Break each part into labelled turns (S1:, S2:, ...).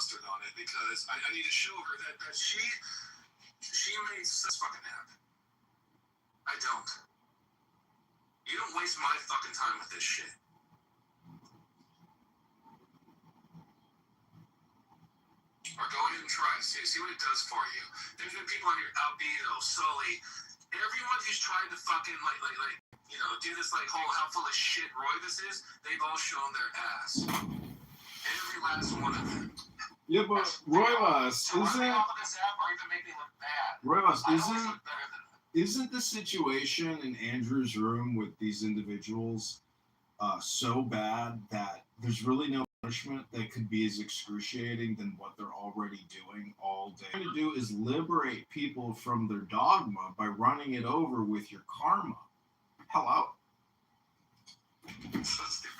S1: mustard on it because I need to show her that she made this fucking app. I don't. You don't waste my fucking time with this shit. Or go ahead and try. See what it does for you. There's been people on here, Albedo, Sully, everyone who's tried to fucking do this whole how full of shit Roy this is, they've all shown their ass. Every last one of them.
S2: Yeah, but Roylas, isn't the situation in Andrew's room with these individuals so bad that there's really no punishment that could be as excruciating than what they're already doing all day? What you're trying to do is liberate people from their dogma by running it over with your karma. Hello?
S1: So stupid.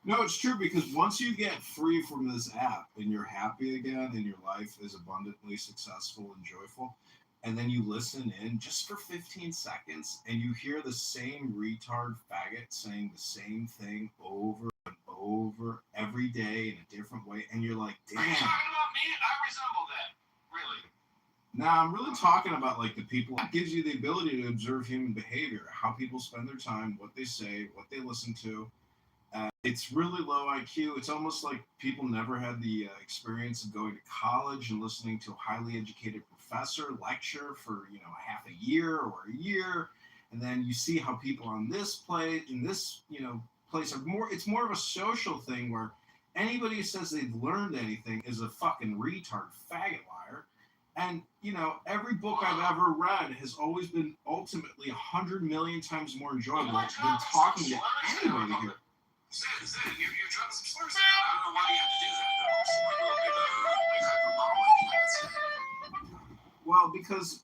S2: No, it's true, because once you get free from this app and you're happy again and your life is abundantly successful and joyful, and then you listen in just for 15 seconds and you hear the same retard faggot saying the same thing over and over every day in a different way, and you're like, damn.
S1: Are you talking about me? I resemble that. Really?
S2: Now, I'm really talking about the people. That gives you the ability to observe human behavior, how people spend their time, what they say, what they listen to. It's really low IQ. It's almost like people never had the experience of going to college and listening to a highly educated professor lecture for half a year or a year, and then you see how people on this place are more. It's more of a social thing where anybody who says they've learned anything is a fucking retard, faggot, liar. And every book I've ever read has always been ultimately 100 million times more enjoyable than talking to anybody here.
S1: Zed, you're dropping some slurs there. I don't know why you have to do that, though.
S2: Well, because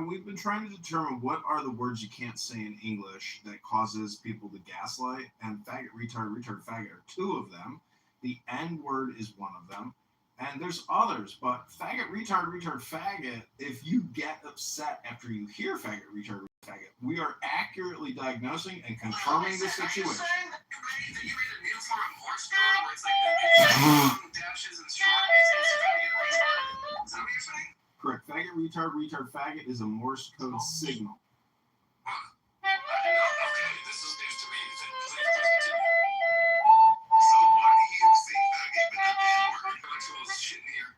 S2: we've been trying to determine what are the words you can't say in English that causes people to gaslight, and faggot, retard, faggot are two of them. The N word is one of them. And there's others, but faggot, retard, faggot, if you get upset after you hear faggot, retard, faggot, we are accurately diagnosing and confirming the situation.
S1: You made a new form of horse code where it's dashes and stripes. It's faggot, retard. Is that what you're saying?
S2: Correct. Faggot, retard, faggot is a Morse code signal.
S1: Okay, this is news to me. Please continue. So why do you say faggot but not the N-word? Intellectual shit in here.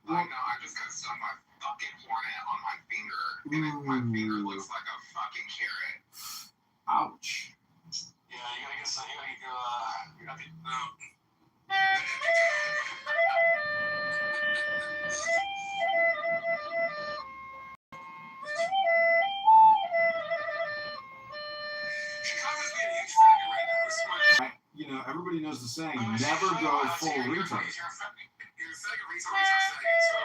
S1: I know, I just got some my fucking hornet on my finger, and my finger looks like a fucking carrot.
S2: Ouch.
S1: Yeah, you gotta get some, you gotta get, no. Chicago's being a huge faggot right now. This is my...
S2: Everybody knows the saying, never go full retard.
S1: You're a faggot, retard, faggot, so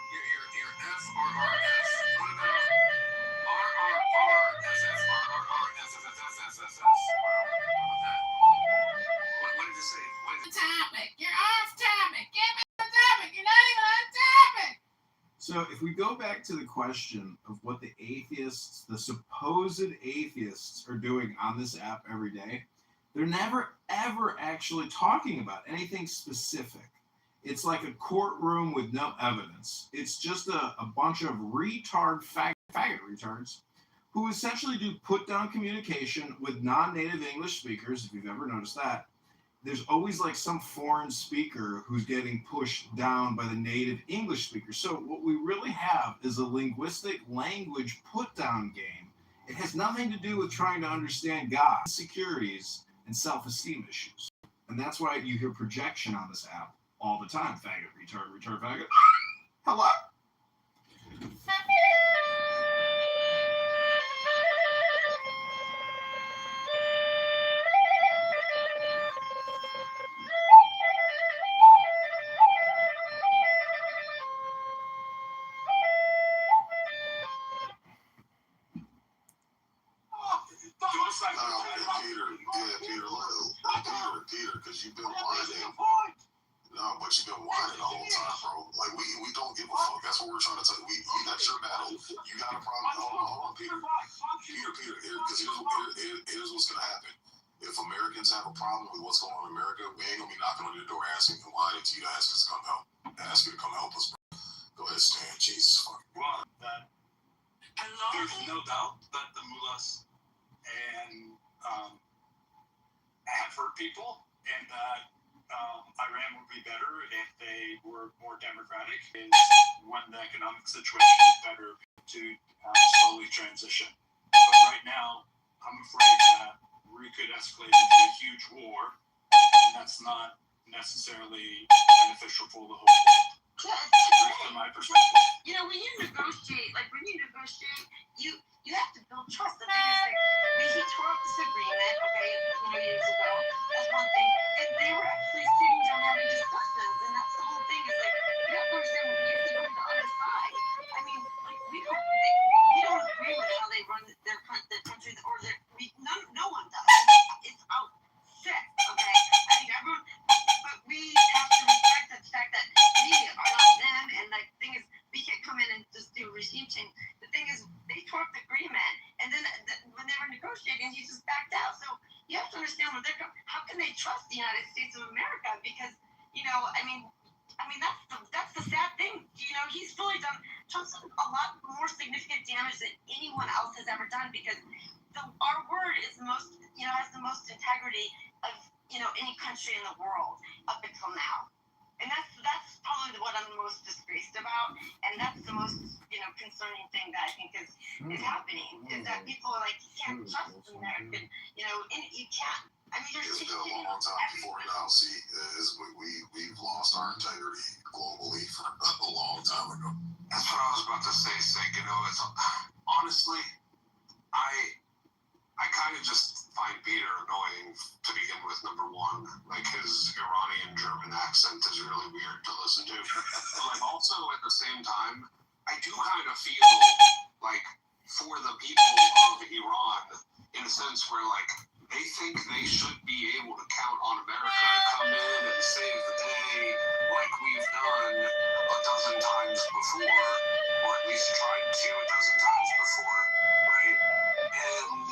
S1: you're F-R-R-F. What about R-R-R-F-F-R-R-F-F-F-F-F-F? What did you say?
S3: Topic. You're off topic. Give me the topic. You're not even on topic.
S2: So if we go back to the question of what the atheists, the supposed atheists, are doing on this app every day, they're never, ever actually talking about anything specific. It's like a courtroom with no evidence. It's just a bunch of retard, faggot retards who essentially do put-down communication with non-native English speakers, if you've ever noticed that. There's always some foreign speaker who's getting pushed down by the native English speaker. So what we really have is a linguistic language put-down game. It has nothing to do with trying to understand God, insecurities, and self-esteem issues. And that's why you hear projection on this app all the time. Faggot, retard, faggot. Hello?
S1: Peter, because you've been whining. No, but you've been whining the whole time, bro. Like, we don't give a fuck. That's what we're trying to tell you. That's your battle. You got a problem. Hold on, Peter. Because here's what's going to happen. If Americans have a problem with what's going on in America, we ain't going to be knocking on your door asking and whining to you to ask us to come help. Ask you to come help us, bro. Go ahead, Stan. Jesus fucking.
S4: Well, there's no doubt that the mullahs and have hurt people, and that Iran would be better if they were more democratic, and when the economic situation is better to slowly transition. But right now, I'm afraid that we could escalate into a huge war, and that's not necessarily beneficial for the whole world. From my perspective.
S5: You know, when you negotiate, you have to build trust. The thing is, like, he tore up this agreement, okay, years ago. That's one thing. And they were actually sitting down having discussions, and that's the whole thing. Is like, you have to understand what we have to go to the other side. I mean, like, we don't agree with how they run their country, or no one does. It's out sick, okay? I think everyone, but we have to respect the fact that we are not them, and the thing is, we can't come in and just do regime change. The thing is, they tore up the agreement, and then when they were negotiating, he just backed out. So you have to understand where how can they trust the United States of America? Because, I mean, that's the sad thing. He's really done Trump's done a lot more significant damage than anyone else has ever done, because our word is has the most integrity of any country in the world up until now. And that's probably what I'm most disgraced about, and that's the most concerning thing that I think is happening, is that people are like, you can't trust American, and you can't. I mean,
S1: it's been a long time before now. See, we've lost our integrity globally for a long time ago.
S6: That's what I was about to say, Sig. It's honestly, I kind of just find Peter annoying to begin with. Number one, like, his Iranian German accent is really weird to listen to. But like, also at the same time, I do kind of feel like for the people of Iran, in a sense where like they think they should be able to count on America to come in and save the day, like we've done a dozen times before, or at least tried to a dozen times before, right? And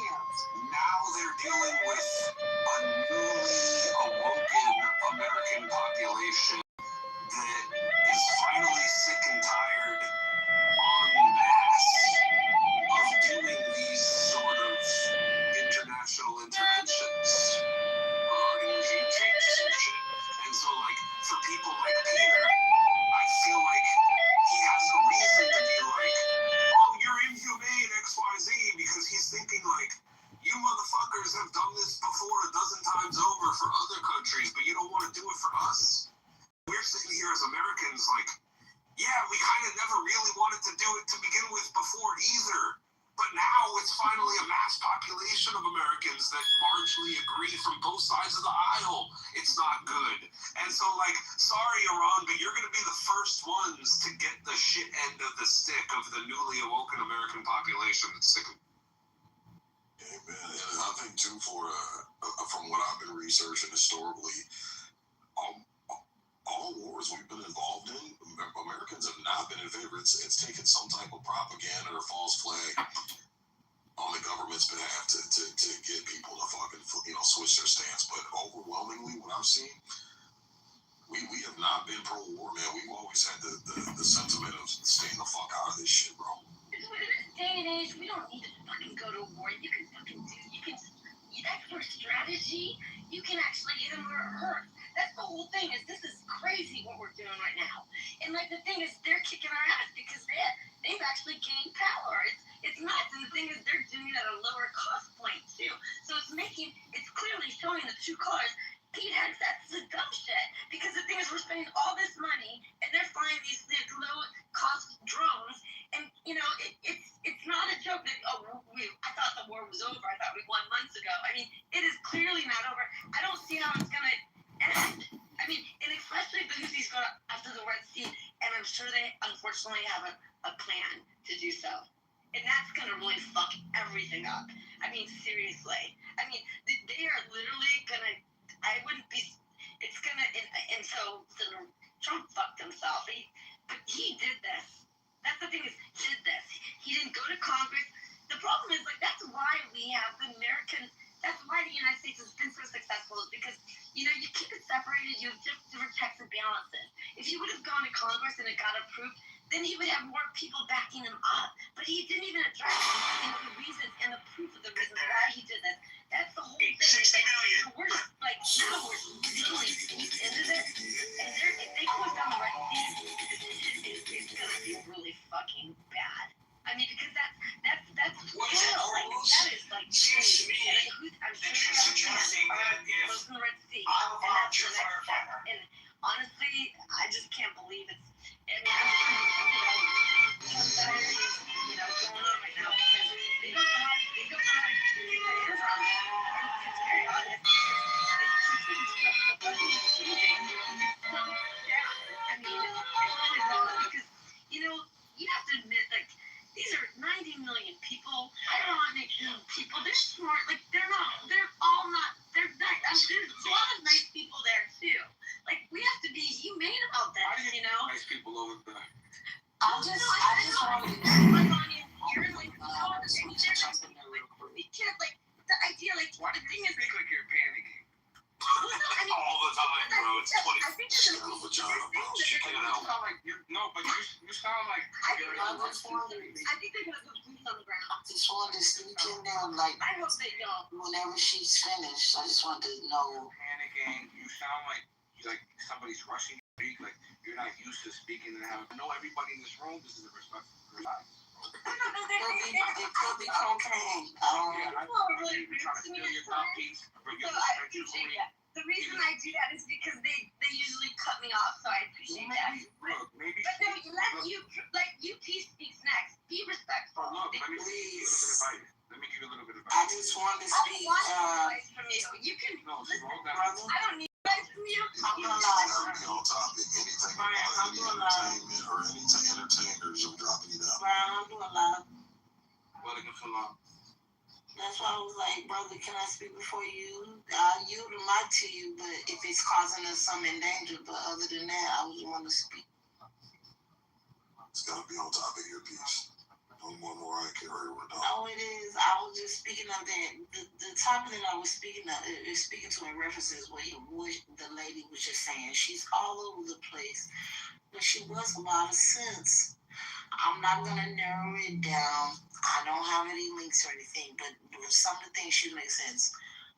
S6: now they're dealing with a newly awoken American population that is finally sick and tired en masse of doing these sort of international interventions regarding regime changes and shit. And so, like, for people like Peter, I feel like he has a reason to be like, oh, you're inhumane, XYZ, because he's thinking like, you motherfuckers have done this before a dozen times over for other countries, but you don't want to do it for us. We're sitting here as Americans like, yeah, we kind of never really wanted to do it to begin with before either. But now it's finally a mass population of Americans that largely agree from both sides of the aisle it's not good. And so, like, sorry, Iran, but you're going to be the first ones to get the shit end of the stick of the newly awoken American population that's sick of.
S1: Amen. And I think, too, from what I've been researching historically, all wars we've been involved in, Americans have not been in favor. It's taken some type of propaganda or false flag on the government's behalf to get people to fucking switch their stance. But overwhelmingly, what I've seen, we have not been pro-war, man. We've always had the sentiment of staying the fuck out of this shit, bro.
S5: In this day and age, we don't need to fucking go to war. That's for strategy. You can actually get them where it hurts. That's the whole thing. This is crazy what we're doing right now. And like, the thing is, they're kicking our ass because they've actually gained power. It's nuts. And the thing is, they're doing it at a lower cost point too. So it's clearly showing the true colors. Pete Hex, that's the dumb shit. Because the thing is, we're spending all this money and they're flying these low cost drones. And it's not a joke that I thought the war was over. I thought we won months ago. I mean, it is clearly not over. I don't see how it's gonna end. I mean, and especially the Houthis go after the Red Sea, and I'm sure they unfortunately have a plan to do so. And that's going to really fuck everything up. I mean, seriously. I mean, they are literally going to, I wouldn't be, it's going to, and so Trump fucked himself. But he did this. That's the thing is, he did this. He didn't go to Congress. The problem is, like, that's why we have the American, that's why the United States has been so successful, is because, you know, you keep it separated, you have different checks and balances. If he would have gone to Congress and it got approved, then he would have more people backing him up. But he didn't even address, you know, the reasons and the proof of the reasons why he did this. That's the whole thing.
S4: 60 million.
S5: We're just, like, now we're really deep into this, and if they go down the right thing, it's going to be really fucking bad. I mean, because that's
S4: What is
S5: real. Like, that is, like,
S4: Seems to me
S5: I'm
S4: that you're suggesting that if
S5: closing the Red Sea.
S4: I'm a
S5: And that's
S4: volunteer
S5: the next step.
S4: firefighter,
S5: And honestly, I just can't believe it's. I mean, I'm sure, you know, going on right now because they don't know how to get their hands on it. It's very honest. I mean, it's really wrong because, you know, you have to admit, like, these are 90 million people. I don't want to make people. They're smart. Like, they're not. They're all not. They're nice. There's a lot of nice people there too. Like, we have to be humane about this, you know.
S1: Nice people over there.
S3: I just wanted to
S5: Like, on you, you're like, no, we can't, like, the idea, like, the thing is,
S1: Speak like you're panicking.
S5: well, no, I mean,
S6: All the time, bro. It's
S5: I think there's a
S6: Hell of a vagina, bro.
S1: You sound like you sound like you're
S3: I just wanted
S5: I think they're gonna put boots on the ground.
S3: to sneak in there like
S5: I hope they don't.
S3: whenever she's finished. I just wanted to know.
S1: panicking. You sound like somebody's rushing to speak. Like you're not used to speaking and having. I know everybody in this room. This is a respectful guy.
S3: It could be cocaine. I don't know.
S1: Yeah,
S5: really
S1: you're trying to steal your mouthpiece.
S5: So I appreciate that. The reason I do that is because they usually cut me off, so I appreciate that.
S1: Maybe.
S5: But no, you peace speaks next. Be respectful.
S1: Look, let me give you a little bit of advice. Let me give you a little bit of
S3: I
S1: advice.
S3: just wanted to
S5: I don't
S3: speak.
S5: want advice from you. You can
S1: No,
S5: listen.
S1: slow down.
S3: Brother,
S5: I don't need advice from you.
S3: I'm gonna
S6: Gotta
S3: lie.
S6: be on topic. Anything
S3: Brian,
S6: about
S3: I'm
S6: any
S3: doing live.
S6: entertainment or any entertainers, I'm dropping it out.
S3: Brian, I'm doing live.
S1: Walaikum salam.
S3: That's why I was like, brother, can I speak before you? Yield the mic to you, but if it's causing us some danger, but other than that, I was want to speak.
S6: It's gotta be on topic of your piece. No more Mariah Carey, we're done.
S3: No, it is. I was just speaking of that. The topic that I was speaking of is speaking to in references what the lady was just saying. She's all over the place, but she was a lot of sense. I'm not gonna narrow it down. I don't have any links or anything, but some of the things should make sense.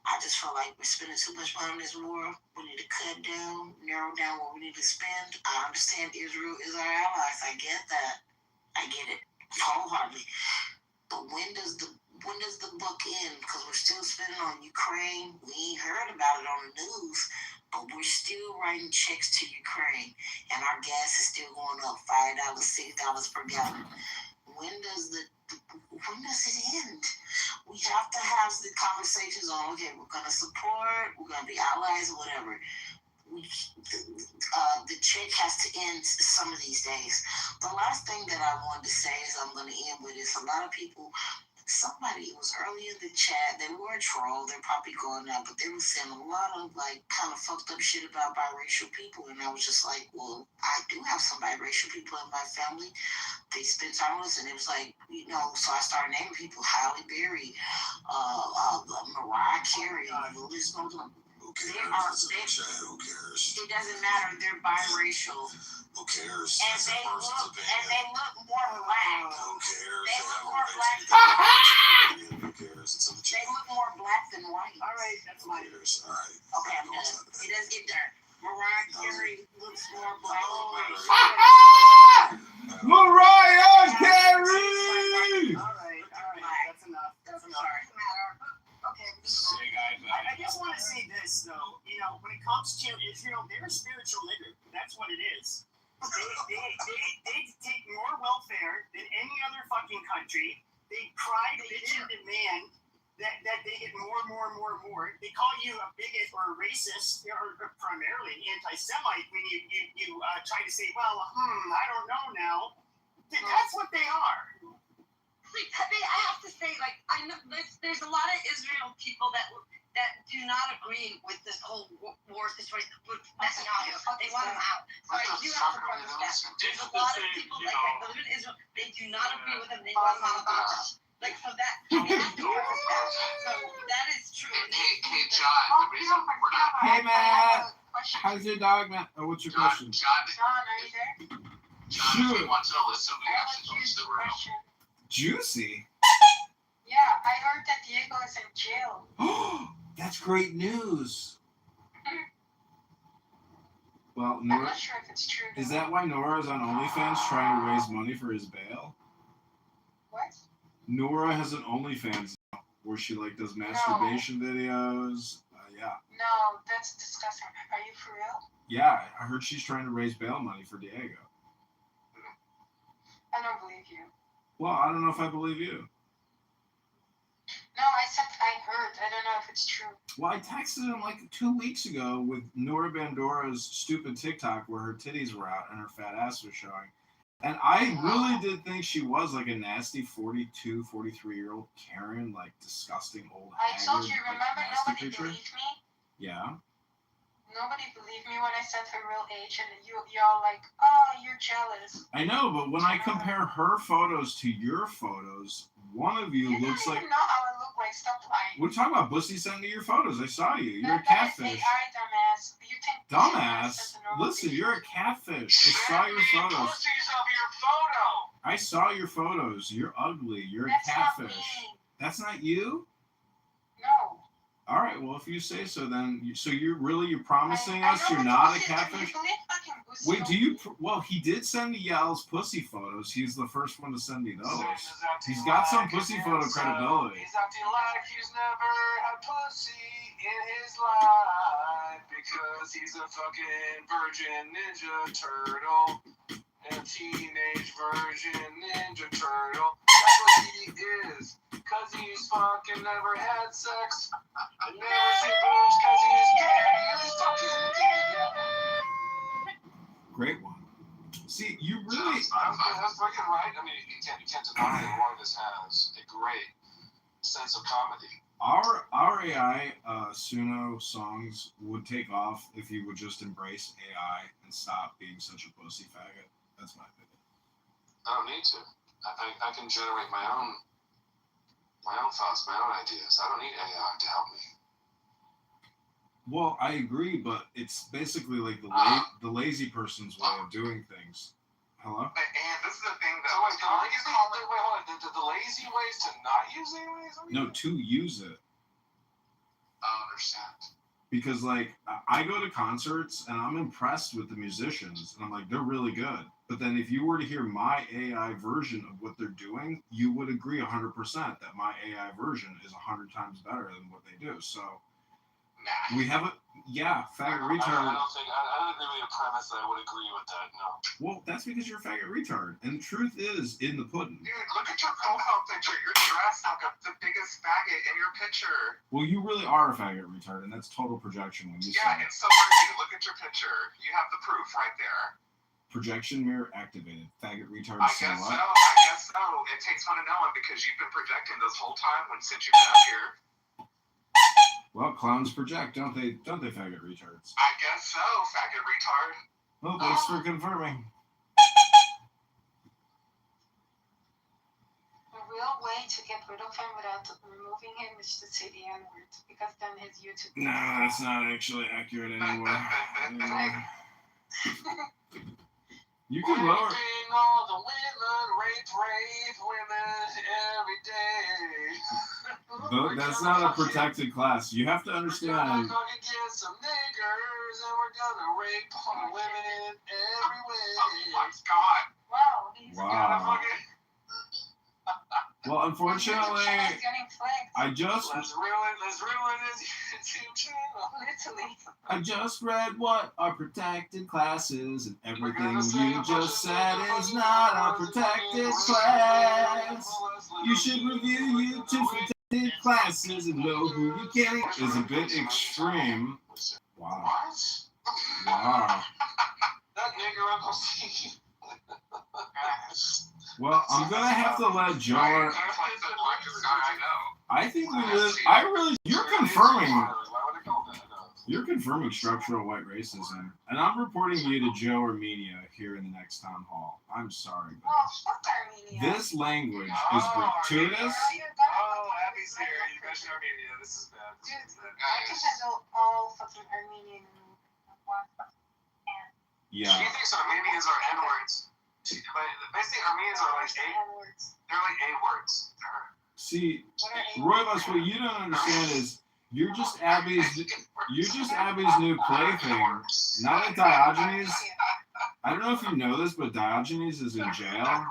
S3: I just feel like we're spending too much money on this war. We need to cut down, narrow down what we need to spend. I understand Israel is our allies. I get that. I get it wholeheartedly. But when does the book end? Because we're still spending on Ukraine. We ain't heard about it on the news, but we're still writing checks to Ukraine, and our gas is still going up $5, $6 per gallon. When does it end? We have to have the conversations on, okay, we're going to support, we're going to be allies, whatever. The check has to end some of these days. The last thing that I wanted to say is I'm going to end with is a lot of people, somebody was early in the chat, they were a troll, they're probably going out, but they were saying a lot of like kind of fucked up shit about biracial people, and I was just like, well, I do have some biracial people in my family. They spent time with us, and it was like, you know, so I started naming people, Halle Berry, Mariah Carey, the list goes on.
S6: Who cares? Who cares?
S3: It doesn't matter, they're biracial.
S6: Who cares?
S3: And
S6: It's a
S3: they
S6: person's
S3: look
S6: opinion.
S3: more black.
S6: Who cares?
S3: They
S6: They
S3: look
S6: have a
S3: more
S6: right
S3: black
S6: to
S3: than
S6: their
S3: white.
S6: opinion. Who cares? It's up to
S3: They
S6: you.
S3: look more black than white.
S5: All right, that's
S6: Who
S5: fine.
S6: cares? All right.
S3: Okay, I'm done. It doesn't get done. Mariah Carey looks more black than white.
S2: Mariah Carey!
S7: All right, that's enough. That's enough.
S5: Doesn't matter. Okay.
S1: Hey guys,
S7: I just want to say this though, you know, when it comes to Israel, they're a spiritual nigger. That's what it is. They take more welfare than any other fucking country. They cry, bitch, and demand that they get more. They call you a bigot or a racist or primarily anti-Semite when you try to say, well, I don't know now. That's what they are.
S5: like I know there's a lot of Israel people that do not agree with this whole war situation with Netanyahu. They want him out. So I do have to preface that. There's a lot of people like that live in Israel. They do not agree with him. They want him out. Like so that we have to preface that. So that is true.
S6: Hey, John. The reason we're not.
S2: Hey, Matt. How's your dog, Matt? Oh, what's your question?
S6: John,
S3: John, are you there?
S6: John, if you want to know what somebody actually goes to real.
S2: Juicy.
S3: Yeah, I heard that Diego is in jail.
S2: Oh, that's great news. Well,
S3: I'm
S2: Nora,
S3: not sure if it's true.
S2: is that why Nora's on OnlyFans trying to raise money for his bail?
S3: What?
S2: Nora has an OnlyFans now where she like does masturbation videos. Yeah.
S3: No, that's disgusting. Are you for real?
S2: Yeah, I heard she's trying to raise bail money for Diego.
S3: I don't believe you.
S2: Well, I don't know if I believe you.
S3: No, I said I heard. I don't know if it's true.
S2: Well, I texted him like 2 weeks ago with Nora Bandora's stupid TikTok where her titties were out and her fat ass was showing. And I really did think she was like a nasty 42, 43-year-old Karen, like disgusting old
S3: I told
S2: haggard,
S3: you,
S2: like,
S3: remember,
S2: nasty
S3: nobody
S2: picture.
S3: believed me?
S2: Yeah.
S3: Nobody believed me when I said her real age, and y'all like, oh, you're jealous.
S2: I know, but when I compare her photos to your photos, one of you looks
S3: don't
S2: like...
S3: even know how I look like. Stop lying.
S2: We're talking about Bussy sending you your photos. I saw you. You're a
S3: That is
S2: catfish.
S3: AI, dumbass. You think
S2: Dumbass. Listen, you're a catfish. I saw your photos.
S6: Pussies of your photo.
S2: I saw your photos. You're ugly. You're a
S3: That's not
S2: catfish.
S3: me.
S2: That's not you?
S3: No.
S2: All right. Well, if you say so, then you're promising
S3: I
S2: us
S3: know
S2: you're
S3: what
S2: not a
S3: Bussy is.
S2: catfish?
S3: You believe fucking Bussy
S2: Wait,
S3: over
S2: do you?
S3: me?
S2: Well, he did send me Yal's pussy photos. He's the first one to send me those. He's got some pussy photo credibility.
S6: He's acting like he's never had pussy in his life because he's a fucking virgin ninja turtle. A teenage virgin ninja turtle. That's what he is. Cause he's fucking never had sex. And never seen boobs cause he's gay. He's fucking gay.
S2: Great one. See, you really.
S6: That's freaking right. I mean, you can't deny that Roy has a great sense of comedy.
S2: Our AI Suno songs would take off if you would just embrace AI and stop being such a pussy faggot. That's my opinion.
S6: I don't need to. I can generate my own thoughts, my own ideas. I don't need AI to help me.
S2: Well, I agree, but it's basically like the lazy person's way of doing things. Hello?
S6: And this is the thing though. So the lazy ways to not use AI?
S2: No, to use it.
S6: I don't understand.
S2: Because like I go to concerts and I'm impressed with the musicians and I'm like, they're really good. But then if you were to hear my AI version of what they're doing, you would agree 100% that my AI version is 100 times better than what they do. So we have a faggot retard.
S6: I don't agree with your premise that I would agree with that, no.
S2: Well, that's because you're a faggot retard. And the truth is in the pudding.
S6: Dude, look at your profile picture. You're dressed like the biggest faggot in your picture.
S2: Well, you really are a faggot retard, and that's total projection when you say
S6: Yeah, and so are you. Look at your picture. You have the proof right there.
S2: projection mirror activated. Faggot retard.
S6: I guess so. It takes one to know one because you've been projecting this whole time since you've been up here.
S2: Well, clowns project, don't they? Don't they, faggot retards?
S6: I guess so, faggot retard.
S2: Well, thanks for confirming.
S3: The real way to get rid of him without removing him is to say the N-word, because then his YouTube.
S2: No, that's not actually accurate anymore. You can lower.
S6: Raping all the women, rape women every day.
S2: That's not a protected class. You have to understand.
S6: We're gonna get some niggers and we're gonna rape all women every way. Oh my God!
S3: Wow, he's
S2: Wow. Well, unfortunately, I just
S6: let's ruin his YouTube channel.
S3: Literally.
S2: I just read what are protected classes, and everything you just said is not a protected class. You should review YouTube protected classes and know who you can. Is a bit extreme. Wow.
S6: What?
S2: Wow.
S6: That nigger Uncle Steve.
S2: Well, I'm gonna have to let Jar.
S1: I know.
S2: I think we live. I really. You're confirming.
S1: Why would it go that?
S2: You're confirming structural white racism, and I'm reporting you to Joe Armenia here in the next town hall. I'm sorry, but
S5: Oh, fuck Armenia.
S2: this language is gratuitous.
S1: Oh, Abby's here. You guys should Armenia. This is bad.
S5: Dude, I can handle all fucking Armenian in one fucking hand.
S2: Yeah.
S1: She thinks Armenians are N-words. But basically, Armenians are like
S5: N-words.
S1: they're like A-words to her.
S2: See,
S5: What are
S2: Roybus, what you don't understand is you're just Abby's new plaything. Now that Diogenes, I don't know if you know this, but Diogenes is in jail,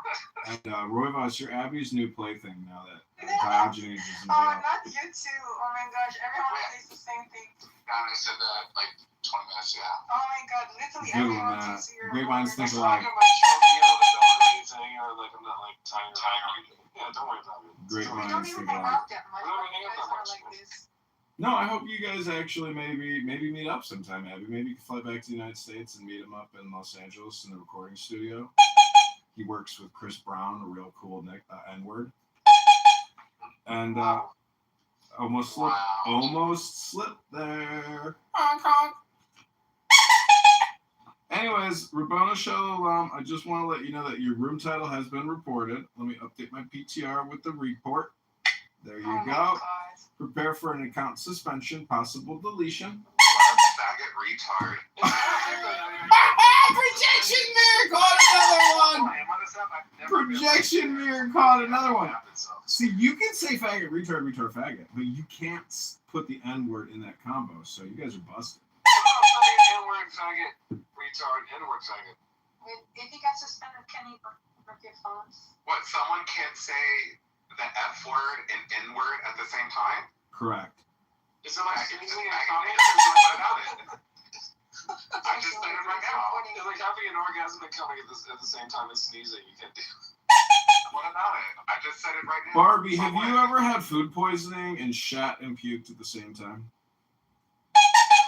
S2: and Roybus, you're Abby's new plaything now that Diogenes is in
S5: Oh,
S2: jail.
S5: not you too. Oh my gosh, everyone says the same thing.
S6: Yeah, I said that like 20 minutes ago.
S5: Oh my god, literally
S2: Good
S5: everyone
S2: one,
S5: thinks you're
S2: great minds think
S1: I'm
S2: alike.
S1: talking about choking out the dog or anything, or like I'm not like tying her down. Yeah, don't worry about it.
S2: Great
S5: We
S2: minds
S5: don't even
S2: think
S5: hang
S2: alike.
S5: out that much.
S1: We don't
S5: But
S1: hang
S5: you
S1: out
S5: guys
S1: that
S5: are
S1: much.
S5: like this.
S2: No, I hope you guys actually maybe meet up sometime, Abby. Maybe you can fly back to the United States and meet him up in Los Angeles in the recording studio. He works with Chris Brown, a real cool N-word. And almost slipped there. Honk, honk. Anyways, Rabboni Shalom, I just want to let you know that your room title has been reported. Let me update my PTR with the report. There you
S5: Oh my
S2: go.
S5: God.
S2: Prepare for an account suspension, possible deletion.
S6: What a faggot retard.
S2: Projection mirror caught another one. Projection mirror caught another one. See, you can say faggot, retard, faggot, but you can't put the N-word in that combo, so you guys are busted.
S1: N-word faggot, retard, N-word faggot.
S5: If you got suspended, can you break your phones?
S6: What, someone can't say the F word and N word at the same time?
S2: Correct.
S1: Is it like
S6: Faggot,
S1: sneezing
S6: faggot,
S1: and coming?
S6: faggot. I just said it right now.
S1: It's like having an orgasm and coming at the same time as sneezing. You can't do.
S6: What about it? I just said it right now.
S2: Barbie, have you ever had food poisoning and shat and puked at the same time?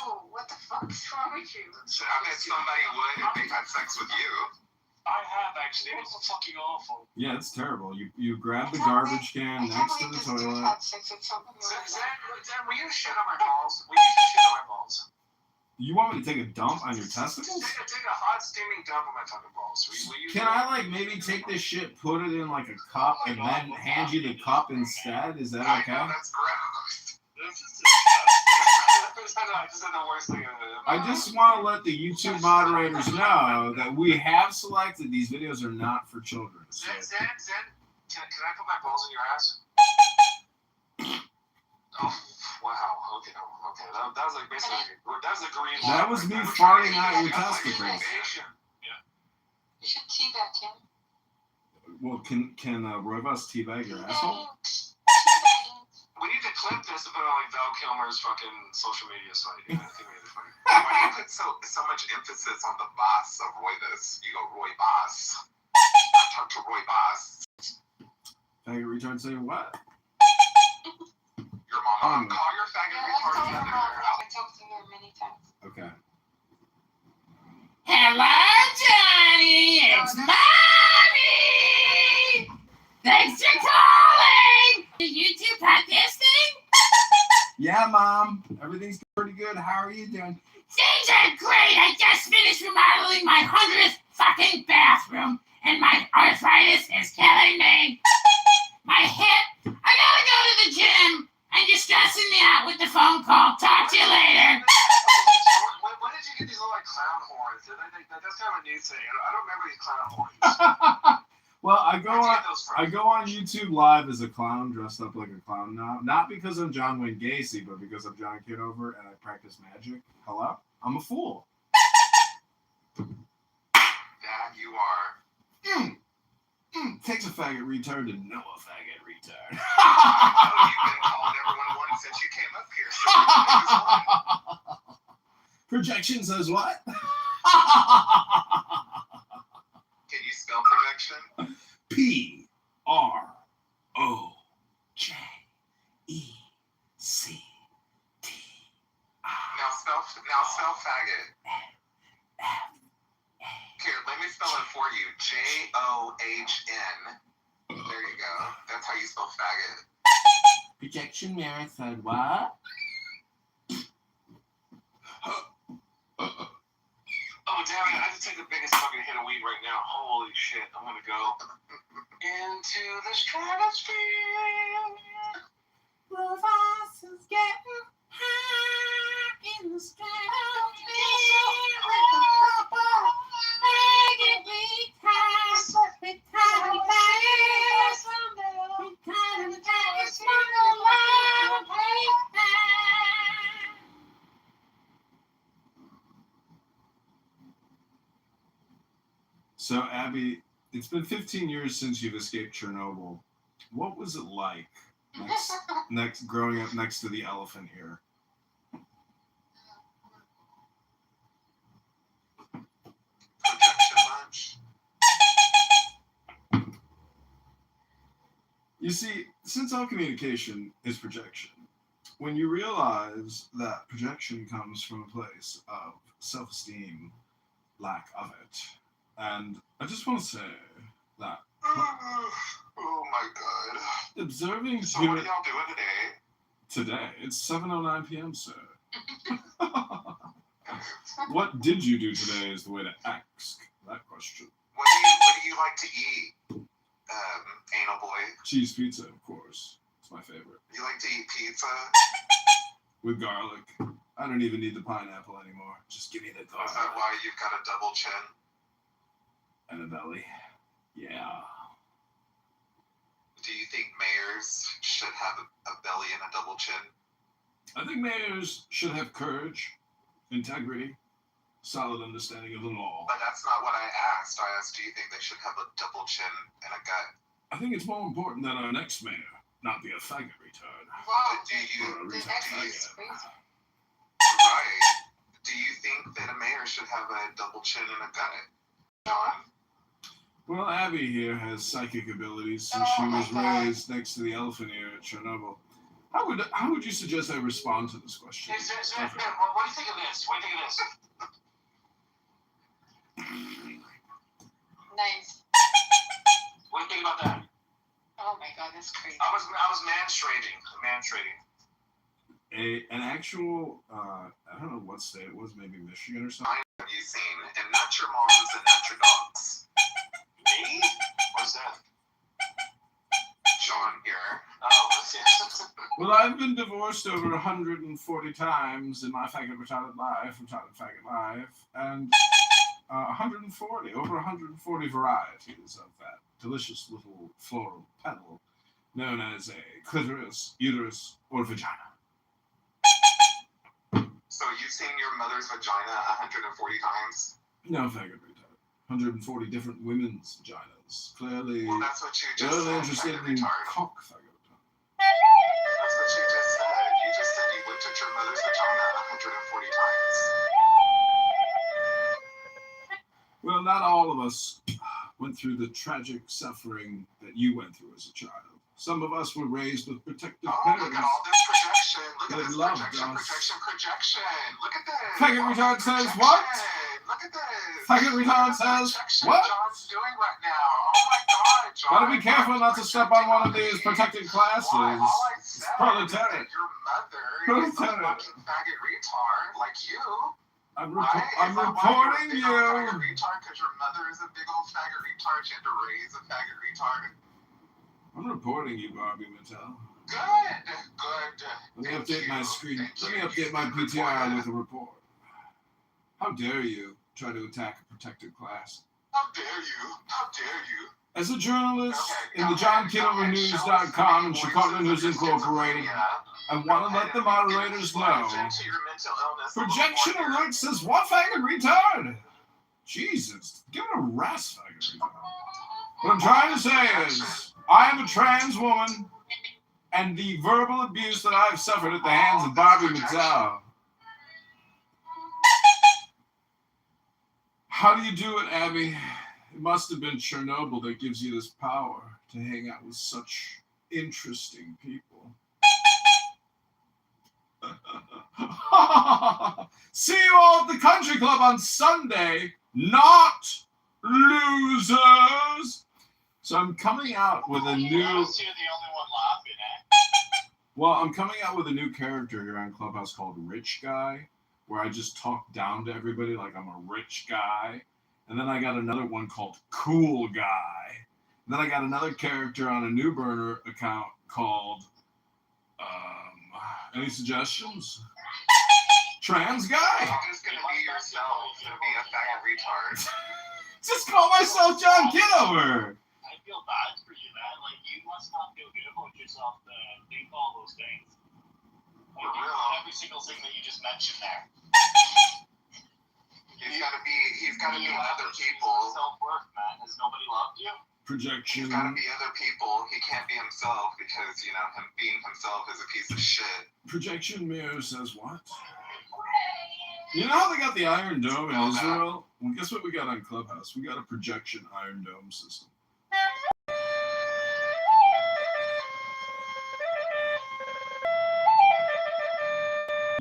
S5: Oh, what the fuck is wrong with you?
S6: I bet somebody would if they had sex with you.
S4: I have actually. It was fucking awful.
S2: Yeah, it's terrible. You grab the garbage can next to the toilet.
S1: Zan, will you shit on my balls? Will you just shit on my balls?
S2: You want me to take a dump on your testicles?
S1: Take a hot steaming dump on my fucking balls. Will you
S2: Can I like maybe take this shit, put it in like a cup, and then hand you the cup instead? Is that
S6: I
S2: okay?
S6: know that's gross.
S4: This is disgusting.
S1: I just said the worst thing.
S2: I just want to let the YouTube moderators know that we have selected these videos are not for children. So.
S1: Zan, can I put my balls in your ass? Oh, wow. Okay. That was like basically, that was a green light.
S2: That was me farting out your testicles.
S5: You should teabag him.
S2: Well, can Roybus teabag your asshole?
S1: We need to clip this and put it on like Val Kilmer's fucking social media site. Yeah, I think we need to find it.
S6: Why do you put so much emphasis on the boss of Roy this? You go Roy Boss. I talk to Roy Boss.
S2: Faggot retard say what?
S6: Your mama. Call your faggot retard mother.
S5: I talked to her many times.
S2: Okay. Hello, Johnny. It's Mommy. Thanks for calling. Are you two podcasting? Yeah, Mom. Everything's pretty good. How are you doing? Things are great. I just finished remodeling my 100th fucking bathroom, and my arthritis is killing me. My hip. I gotta go to the gym. And you're stressing me out with the phone call. Talk to you later.
S1: When did you get these little like clown horns? That's kind of a new thing. I don't remember these clown horns.
S2: Well, I go on YouTube Live as a clown dressed up like a clown now. Not because I'm John Wayne Gacy, but because I'm John Kitover and I practice magic. Hello? I'm a fool.
S6: Dad, you are.
S2: Takes a faggot retard to know a faggot retard.
S6: Oh, you've been calling everyone one since you came up here. So
S2: Projection says what?
S6: can you spell projection?
S2: PROJECT.
S6: Now spell faggot. Here, let me spell it for you. JOHN. There you go. That's how you spell faggot.
S2: Projection mirror said what?
S1: Oh, damn it. I have to take the biggest fucking hit of weed right now. Holy shit. I'm gonna go into the stratosphere.
S2: Robots is getting high in the stratosphere with the couple making me tired. We tired of fast. We tired of fast. So, Abby, it's been 15 years since you've escaped Chernobyl. What was it like next growing up next to the elephant here?
S1: Projection much?
S2: You see, since all communication is projection, when you realize that projection comes from a place of self-esteem, lack of it, and I just want to say that
S1: Oh my god.
S2: observing
S1: So what are y'all doing
S2: today, it's 7:09 p.m., sir. What did you do today is the way to ask that question.
S1: What do you like to eat, anal boy?
S2: Cheese pizza, of course. It's my favorite.
S1: You like to eat pizza?
S2: With garlic. I don't even need the pineapple anymore. Just give me the
S1: Is
S2: garlic.
S1: that why you've got a double chin?
S2: And a belly. Yeah.
S1: Do you think mayors should have a belly and a double chin?
S2: I think mayors should have courage, integrity, solid understanding of the law.
S1: But that's not what I asked. I asked, do you think they should have a double chin and a gut?
S2: I think it's more important that our next mayor not be a faggot retard.
S1: But do
S2: Or a
S1: you,
S2: retard
S5: That's
S2: faggot.
S5: crazy.
S1: right? Do you think that a mayor should have a double chin and a gut? John?
S2: Well, Abby here has psychic abilities since she was raised next to the elephant ear at Chernobyl. How would you suggest I respond to this question?
S1: What do you think of this? What do you think of this?
S5: Nice.
S1: What do you think about that?
S5: Oh my god, that's crazy.
S1: I was man-trading.
S2: An actual, I don't know what state it was, maybe Michigan or something.
S1: Have you seen? And not your moms and not your dogs. Me? What's that? Sean here. Oh, yes.
S2: Well, I've been divorced over 140 times in my faggot retarded life, and 140 varieties of that delicious little floral petal known as a clitoris, uterus, or vagina.
S1: So you've seen your mother's vagina 140 times?
S2: No, faggot retard. 140 different women's vaginas. Clearly,
S1: Well, that's what you
S2: you're
S1: just
S2: only
S1: said,
S2: interested
S1: faggot
S2: in
S1: retard.
S2: cock faggot retard.
S1: That's what you just said. You just said you looked at your mother's vagina 140 times.
S2: Well, not all of us went through the tragic suffering that you went through as a child. Some of us were raised with protective
S1: Oh,
S2: parents.
S1: look at all this projection. Look at
S2: They
S1: this
S2: loved
S1: projection.
S2: us.
S1: Look at this.
S2: Faggot retard says
S1: Projection.
S2: what?
S1: Look at this.
S2: Faggot retard
S1: Look at the
S2: says
S1: projection
S2: what?
S1: John's doing right now. Oh my god, John.
S2: Gotta be careful not to step on one of these protected classes.
S1: Why? All I said is
S2: proletariat.
S1: that your mother is a
S2: Proletariat.
S1: fucking faggot retard like you.
S2: I'm
S1: Right?
S2: reporting
S1: Is that why
S2: you.
S1: you're a big old faggot retard? Because your mother is a big old faggot retard. She had to raise a faggot retard.
S2: I'm reporting you, Barbie Mattel.
S1: Good.
S2: Let me
S1: Thank
S2: update my
S1: you.
S2: screen.
S1: Thank
S2: Let me
S1: you.
S2: update my
S1: You
S2: PTR
S1: reported.
S2: with a report. How dare you try to attack a protected class?
S1: How dare you? How dare you?
S2: As a journalist
S1: Okay,
S2: in the JohnKitoverNews.com and Chicago News Incorporated, I want to let the moderators know. Projection alert says, what faggot retard? Jesus, give it a rest, faggot retard. What I'm trying to say is, I am a trans woman, and the verbal abuse that I've suffered at the hands of Barbie Mattel. How do you do it, Abby? It must have been Chernobyl that gives you this power to hang out with such interesting people. See you all at the country club on Sunday, not losers. So I'm coming out with a new.
S4: You're the only one laughing, eh?
S2: Well, I'm coming out with a new character here on Clubhouse called Rich Guy, where I just talk down to everybody like I'm a rich guy. And then I got another one called Cool Guy. And then I got another character on a New Burner account called, any suggestions? Trans Guy?
S8: You're just gonna be yourself and be a faggot retard.
S2: Just call myself John Kitover.
S7: I feel bad for you, man. Like, you must not feel good about yourself to think all those things. Like, every single thing that you just mentioned there.
S8: He's gotta be other people.
S7: Self-worth, man. Has nobody loved you?
S2: Projection.
S8: He's gotta be other people. He can't be himself because, you know, him being himself is a piece of shit.
S2: Projection Mirror says what? You know how they got the Iron Dome in Israel? Well, guess what we got on Clubhouse? We got a projection Iron Dome system.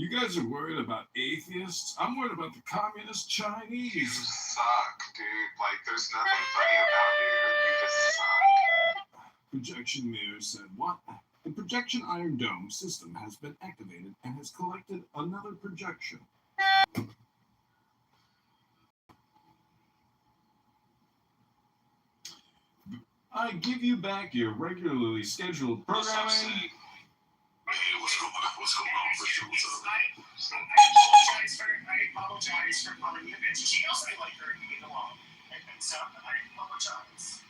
S2: You guys are worried about atheists? I'm worried about the communist Chinese.
S8: You suck, dude. Like, there's nothing funny about you. You just suck.
S2: Projection Mirror said what? The projection Iron Dome system has been activated and has collected another projection. I give you back your regularly scheduled programming.
S6: Hey, what's going on, Richard? What's up?
S7: I apologize for calling you a bitch. She knows I like her and we get along. And so I apologize.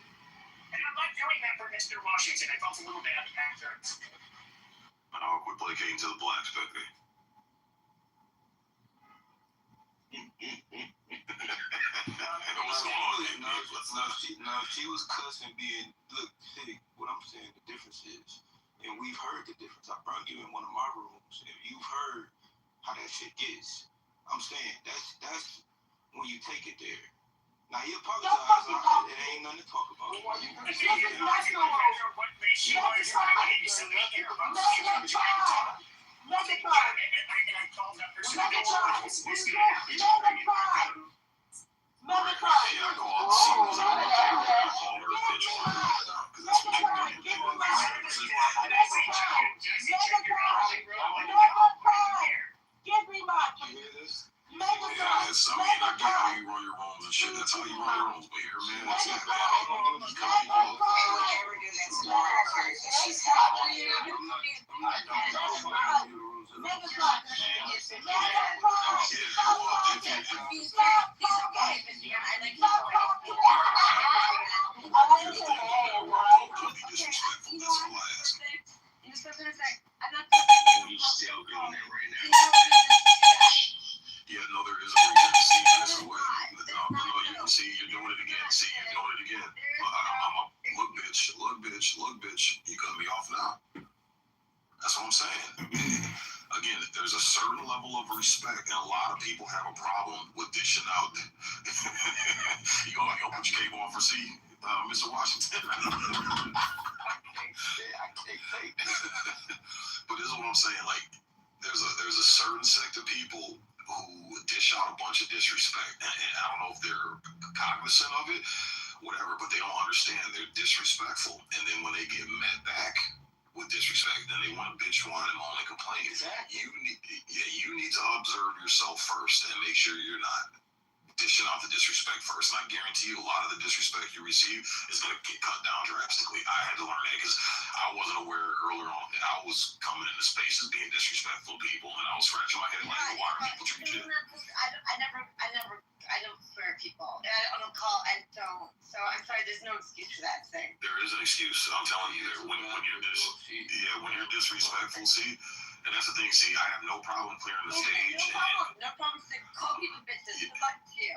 S7: And I'm not doing that for Mr. Washington. I felt a little bad after.
S6: Oh, quit placating to the blacks, baby. What's going on?
S9: Now, she was cussing being, look, see, what I'm saying, the difference is, and we've heard the difference. I brought you in one of my rooms, and you've heard how that shit gets. I'm saying, that's when you take it there. Now, you apologize, it ain't nothing to talk about.
S6: Yeah, it's, I mean, I get how you run your rooms and shit. That's how you run your rooms. But here, man, it's not yeah, no, there is a reason. See, this is what. No, you can see you're doing it again. See, you're doing it again. Look, bitch. You cut me off now. That's what I'm saying. Again, there's a certain level of respect, and a lot of people have a problem with dishing out. you gonna put your cable on for C, Mr. Washington? I can't take. But this is what I'm saying. Like, there's a certain sect of people who dish out a bunch of disrespect, and I don't know if they're cognizant of it, whatever, but they don't understand. They're disrespectful, and then when they get met back with disrespect, then they want to bitch, whine, and moan and complain. Exactly. You need to observe yourself first and make sure you're not dishing out the disrespect first. And I guarantee you, a lot of the disrespect you receive is going to get cut down drastically. I had to learn that because I wasn't aware earlier on that I was coming into spaces being disrespectful to people, and I was scratching my head like, why are people treating you?
S5: I don't swear at people. I don't call. I don't. So I'm sorry. There's no excuse for that thing.
S6: There is an excuse. I'm telling you, when you're disrespectful, see, and that's the thing. See, I have no problem clearing the stage.
S5: No problem to call people bitches. Good luck to you.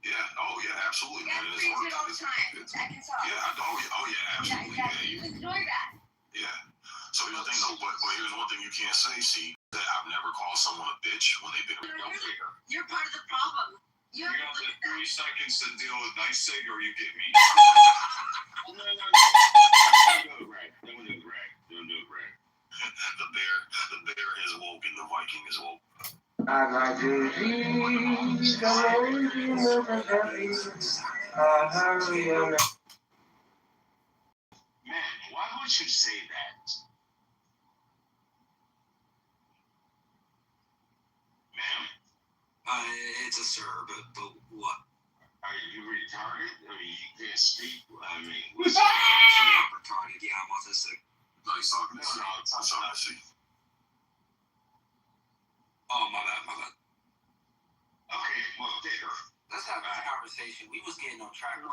S6: Yeah. Oh yeah. Absolutely.
S5: Yeah,
S6: man.
S5: you do it all the time. I can tell.
S6: Yeah. Oh yeah. Absolutely.
S5: Yeah. You enjoy that.
S6: Yeah. So here's the thing, though. But here's one thing you can't say. See, that I've never called someone a bitch when they've been.
S5: You're part of the problem. You
S6: got the 3 seconds to deal with nice sig, or you get me. No. Don't do it, Greg. The bear is woke and the Viking is woke.
S1: Man, why would you say that?
S10: It's a sir, but what?
S8: Are you retarded? I mean, you can't speak. I mean, what's
S10: I'm retarded. Yeah, I'm autistic.
S6: No, he's talking to you. That's all I see.
S10: Oh, my bad.
S8: okay? Well, there.
S10: Let's have this conversation. We was getting on track.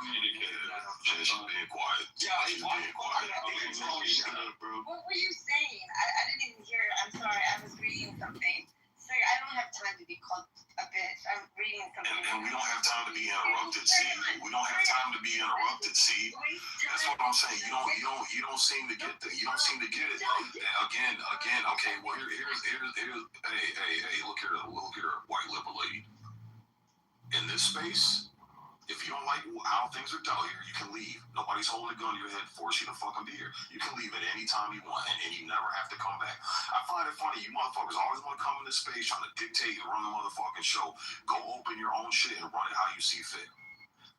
S6: She's being quiet.
S10: Yeah,
S6: She's being quiet.
S8: Okay, well, shut up, bro.
S5: What were you saying? I didn't even hear it. I'm sorry. I was reading something. Sir, I don't have time to be called a bitch. I'm reading something.
S6: And we don't have time to be interrupted, see? We don't have time to be interrupted, see? That's what I'm saying. You don't seem to get that. You don't seem to get it. Again. Okay. Well, here's. Hey. Look here, white liberal lady. In this space, if you don't like how things are done here, you can leave. Nobody's holding a gun to your head, force you to fucking be here. You can leave at any time you want, and you never have to come back. I find it funny, you motherfuckers always want to come in this space trying to dictate and run the motherfucking show. Go open your own shit and run it how you see fit.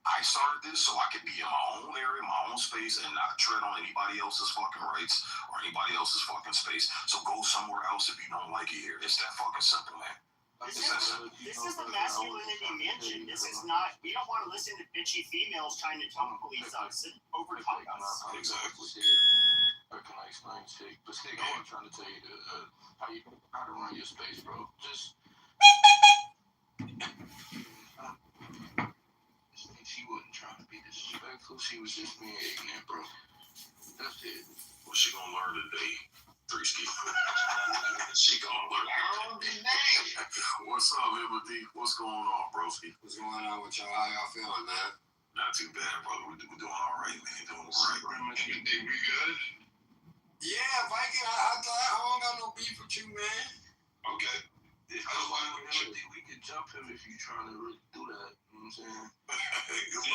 S6: I started this so I could be in my own area, my own space, and not tread on anybody else's fucking rights or anybody else's fucking space. So go somewhere else if you don't like it here. It's that fucking simple, man.
S7: This is the masculinity mansion. This is not. We don't want to listen to bitchy females trying to tone police us and overtalk us.
S6: Exactly.
S9: Or can I explain shit? But stick, I'm trying to tell you how to run your space, bro. Just. She wasn't trying to be disrespectful. She was just being ignorant, bro. That's it.
S6: Well, she gonna learn today. 3 ski. She gonna learn. What's up, Liberty? What's going on, broski?
S10: What's going on with y'all? How y'all feeling, man?
S6: Not too bad, brother. We're doing all right, man. Doing all right.
S8: You think we good?
S10: Yeah, Viking, I don't got no beef with you, man.
S6: Okay.
S9: We could jump him if you're trying to really do that. You know what I'm saying?
S6: Good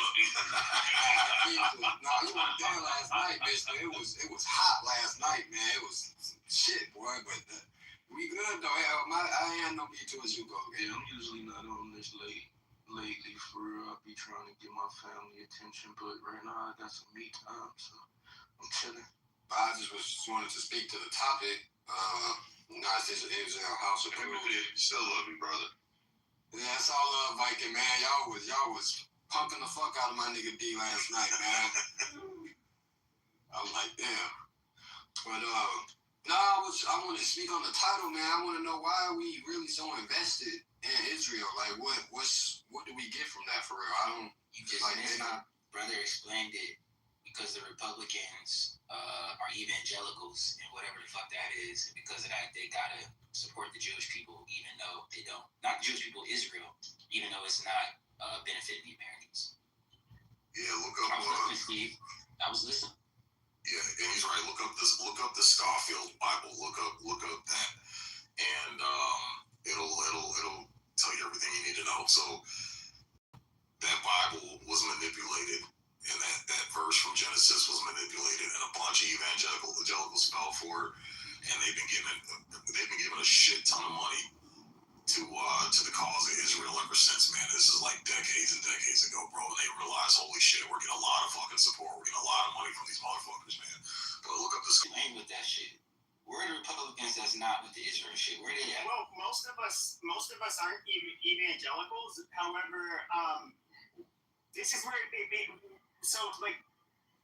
S6: luck.
S10: No, you weren't there last night, bitch. It was hot last night, man. It was shit, boy. But we good though. I ain't no beef to as you go.
S9: Yeah, I'm usually not on this lately. For real, I be trying to get my family attention, but right now I got some me time, so I'm chilling.
S10: I just wanted to speak to the topic. United States of Israel House of Privilege.
S6: Still love you, brother.
S10: Yeah, that's all love, Viking, man. Y'all was punking the fuck out of my nigga D last night, man. I was like, damn. But I want to speak on the title, man. I want to know why are we really so invested in Israel? Like, what do we get from that for real? I don't.
S11: You just like brother explained it because the Republicans are evangelicals and whatever the fuck that is, and because of that they gotta support the Jewish people even though they don't. Not the Jewish people, Israel, even though it's not benefiting the Americans.
S6: Yeah, look up.
S11: I was listening, Steve. I was listening.
S6: Yeah, and he's right. Look up the Scofield Bible. Look up that, and it'll tell you everything you need to know. So that Bible was manipulated, and that verse from Genesis was manipulated, and a bunch of evangelicals fell for it, and they've been given a shit ton of money to the cause of Israel ever since, man. This is like decades and decades ago, bro. And they realize, holy shit, we're getting a lot of fucking support. We're getting a lot of money from these motherfuckers, man. But look up this.
S11: Ain't with that shit. Where are the Republicans that's not with the Israel shit? Where they at?
S7: Well, most of us aren't evangelicals. However, this is where so like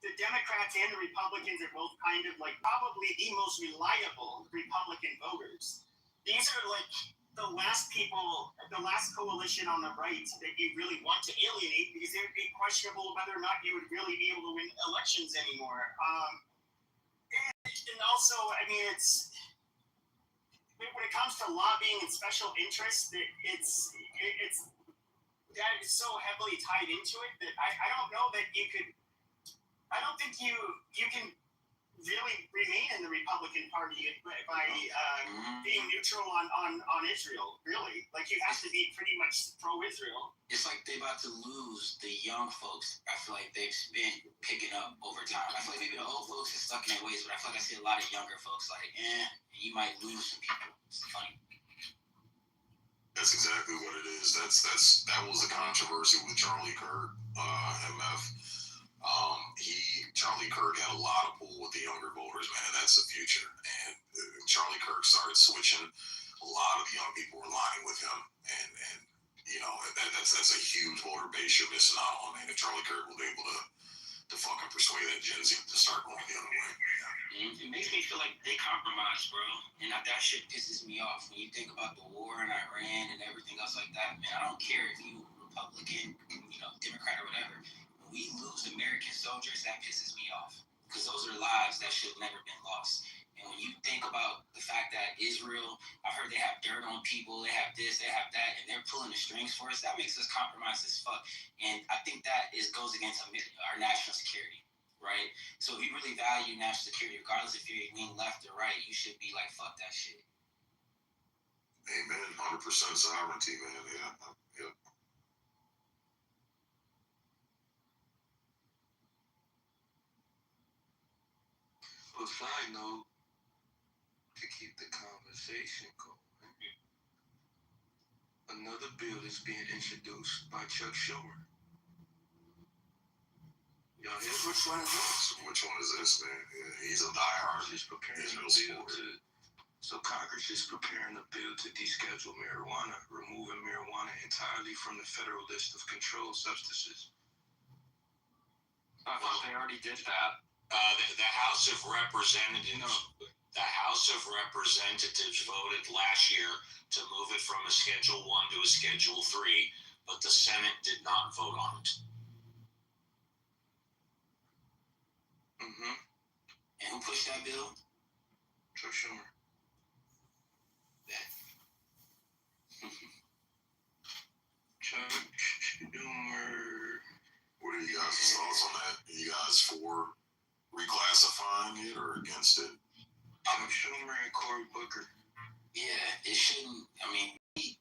S7: the Democrats and the Republicans are both kind of like probably the most reliable Republican voters. These are like the last coalition on the right that you really want to alienate because it would be questionable whether or not you would really be able to win elections anymore. And also, I mean, it's when it comes to lobbying and special interests, it's that is so heavily tied into it that I don't know that you could. I don't think you can really remain in the Republican Party by being neutral on Israel. Really, like you have to be pretty much pro-Israel.
S11: It's like they about to lose the young folks. I feel like they've been picking up over time. I feel like maybe the old folks are stuck in their ways, but I feel like I see a lot of younger folks like, you might lose some people. It's funny.
S6: That's exactly what it is. That was the controversy with Charlie Kirk, MF. Charlie Kirk had a lot of pull with the younger voters, man, and that's the future. And Charlie Kirk started switching. A lot of the young people were lining with him, and
S12: You know, that's a huge voter base you're missing out on. And if Charlie Kirk will be able to fucking persuade that Gen Z to start going the other way.
S11: It makes me feel like they compromise, bro. And that shit pisses me off. When you think about the war in Iran and everything else like that, man, I don't care if you Republican, Democrat or whatever. When we lose American soldiers, that pisses me off. Because those are lives that should have never been lost. And when you think about the fact that Israel, I heard they have dirt on people, they have this, they have that, and they're pulling the strings for us, that makes us compromise as fuck. And I think that goes against our national security, right? So if you really value national security, regardless if you're leaning left or right, you should be like, fuck that shit.
S12: Amen. 100% sovereignty, man. Yeah.
S9: Well, side note, to keep the conversation going, another bill is being introduced by Chuck Schumer. Y'all hear which one is this?
S12: Which one is this, man? Yeah, he's a diehard Israel supporter.
S9: So Congress is preparing a bill to deschedule marijuana, removing marijuana entirely from the federal list of controlled substances.
S10: I thought they already did that. The House of Representatives. The House of Representatives voted last year to move it from a Schedule 1 to a Schedule 3, but the Senate did not vote on it.
S9: Mm-hmm.
S11: And who pushed that bill?
S9: Chuck Schumer. Chuck Schumer.
S12: What are you guys' thoughts on that? Are you guys for reclassifying it or against it?
S9: Chuck Schumer and Cory Booker.
S11: Yeah, it shouldn't. I mean,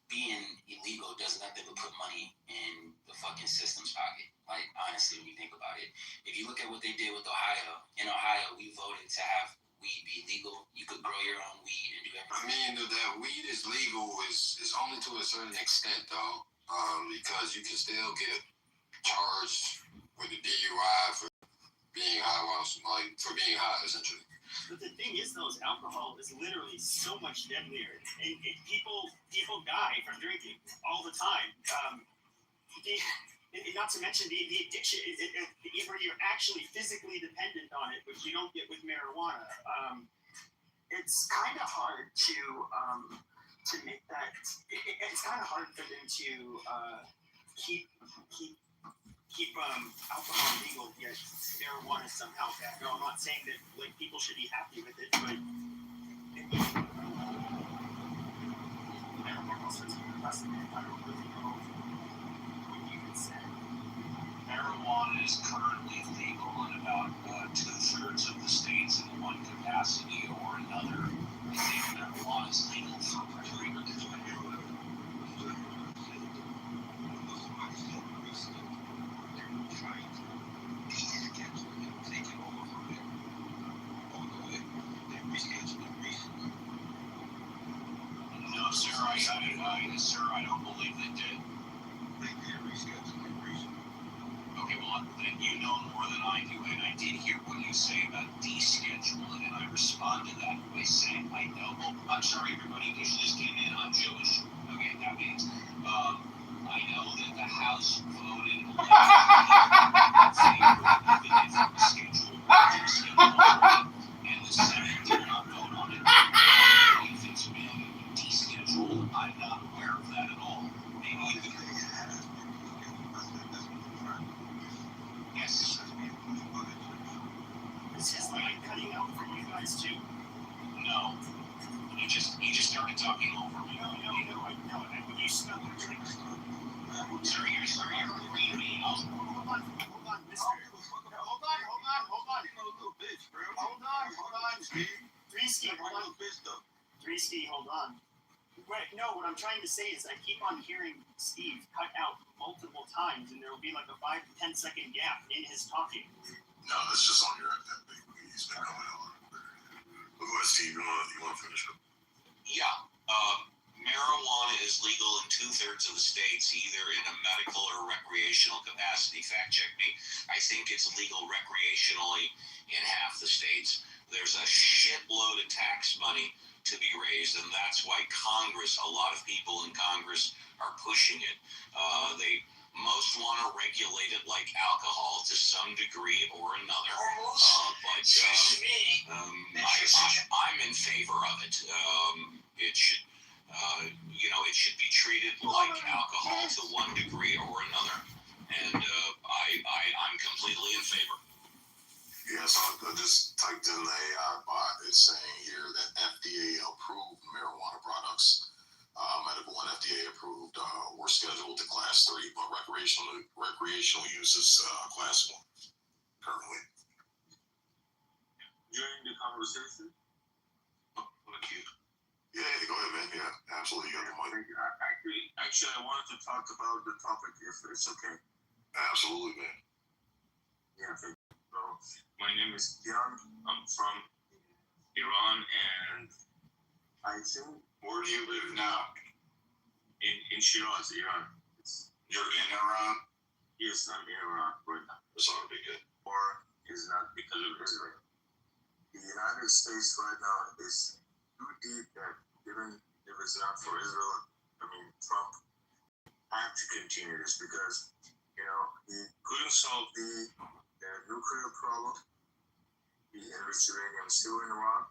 S11: being illegal does nothing but put money in the fucking system's pocket. Like, honestly, when you think about it. If you look at what they did with Ohio, in Ohio, we voted to have weed be legal. You could grow your own weed and do everything.
S10: I mean, that weed is legal is only to a certain extent, though, because you can still get charged with a DUI for being high, for being high, essentially.
S7: But the thing is, though, alcohol is literally so much deadlier, and people die from drinking all the time. And not to mention the addiction, where you're actually physically dependent on it, which you don't get with marijuana. It's kind of hard to make that. It's kind of hard for them to keep alcohol legal, yet marijuana is somehow bad. No, I'm not saying that people should be happy with it, but marijuana starts to be less than I don't really know what you can say.
S10: Marijuana is currently legal in about 2/3 of the states in one capacity or another. I think marijuana is legal for Puerto Rico. No, sir, I don't believe they did.
S9: They did reschedule it recently.
S10: Okay, well, then you know more than I do, and I did hear what you say about descheduling, and I respond to that by saying I know. Well, I'm sorry, everybody, because you just came in. I'm Jewish. Okay, that means I know that the House voted in favor of moving it from Schedule 1 to Schedule 3, and the Senate did not vote on it. If it's been descheduled, I'm not aware of that at all. Maybe the yes.
S7: This is cutting out for you guys too.
S10: No. You just started talking over me.
S7: No. You smell the drink.
S10: Sir, you're reading me.
S7: Hold on, mister. Hold on. Hold on. Dreesky, hold on. Dreesky, hold on. Wait, no, what I'm trying to say is I keep on hearing Steve cut out multiple times, and there will be like a 5 to 10 second gap in his talking.
S12: No, that's just on your end. He's been going on. Go ahead, Steve. You want to finish up?
S10: Yeah. Marijuana is legal in 2/3 of the states, either in a medical or recreational capacity. Fact check me. I think it's legal recreationally in half the states. There's a shitload of tax money
S12: to be raised, and that's why Congress, a lot of people in Congress are pushing it. They most want to regulate it like alcohol to some degree or another. But I'm in favor of it. It should, it should be treated like alcohol to one degree or another. And I'm completely in favor.
S6: Yes, I just typed in a bot. It's saying here that FDA-approved marijuana products, medical and FDA-approved, were scheduled to Class 3, but recreational use is Class 1 currently.
S1: During the conversation,
S6: Yeah, go ahead, man. Yeah, absolutely. You got the mic.
S1: Actually, I wanted to talk about the topic, if it's okay.
S6: Absolutely, man.
S1: Yeah, thank you. So, my name is Kian. I'm from Iran, and I think.
S6: Where do you live now?
S1: In Shiraz, Iran.
S6: You're in Iran?
S1: Yes, I'm in Iran right now.
S6: This ought to be good.
S1: War is not because of Israel. The United States right now is too deep that even if it's not for Israel, Trump had to continue this because, he couldn't solve the nuclear problem, the enriched uranium still in Iran.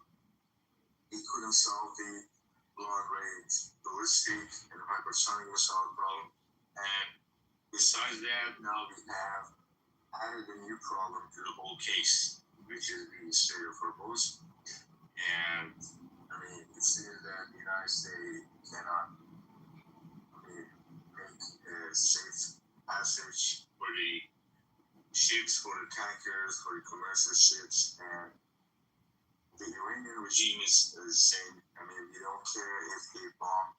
S1: He couldn't solve the long-range ballistic and hypersonic missile problem. And besides that, now we have added a new problem to the whole case, which is the Strait of Hormuz. And it seems that the United States cannot make a safe passage for the ships, for the tankers, for the commercial ships, and the Iranian regime is saying, we don't care if they bomb,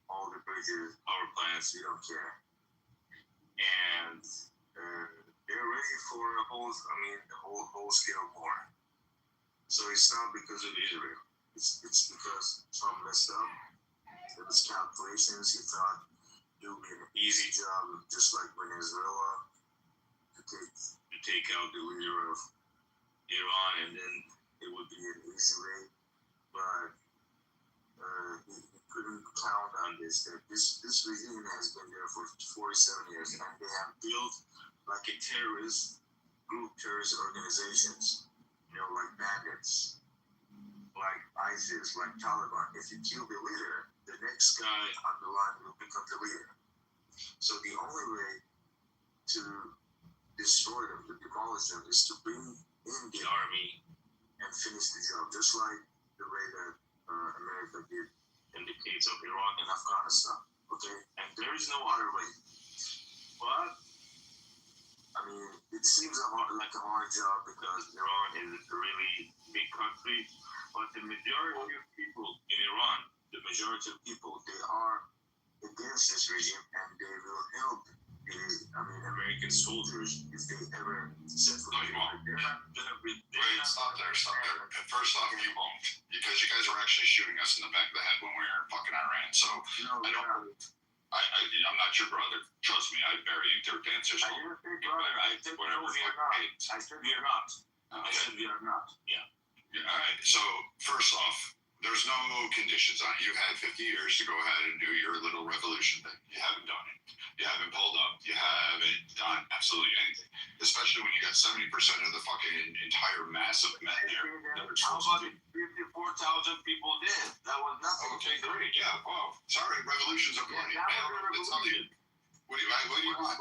S1: all the bridges, power plants, we don't care. And they're ready for a whole scale war. So it's not because of Israel. It's because Trump messed up. It was calculations. He thought it would be an easy job, just like Venezuela, to take out the leader of Iran, and then it would be an easy way. But he couldn't count on this. That this regime has been there for 47 years, and they have built like a terrorist group, terrorist organizations, like bandits, like ISIS, like Taliban. If you kill the leader, the next guy on the line will become the leader. So the only way to destroy them, to demolish them, is to bring in the army and finish the job, just like the way that America did in the case of Iraq and Afghanistan. Okay? And there is no other way. But, it seems like a hard job because Iran is a really big country, but the majority of people in Iran, they are against this regime, and they will help the American soldiers if they ever set foot in Iran. They're not going to be.
S12: Stop there. First off, you won't, because you guys were actually shooting us in the back of the head when we were in fucking Iran. So I'm not your brother. Trust me, I bury their dancers.
S1: I didn't say brother. I said we are not. I said we are not. I said we are not. Yeah.
S12: All right. So first off, there's no conditions on it. You had 50 years to go ahead and do your little revolution thing. You haven't done it. You haven't pulled up. You haven't done absolutely anything. Especially when you got 70% of the fucking entire mass of men there.
S1: How about 54,000 people did? That was nothing.
S12: Okay, great. Yeah. Wow. Sorry, revolutions are plenty.
S1: That was a revolution.
S12: What do you want?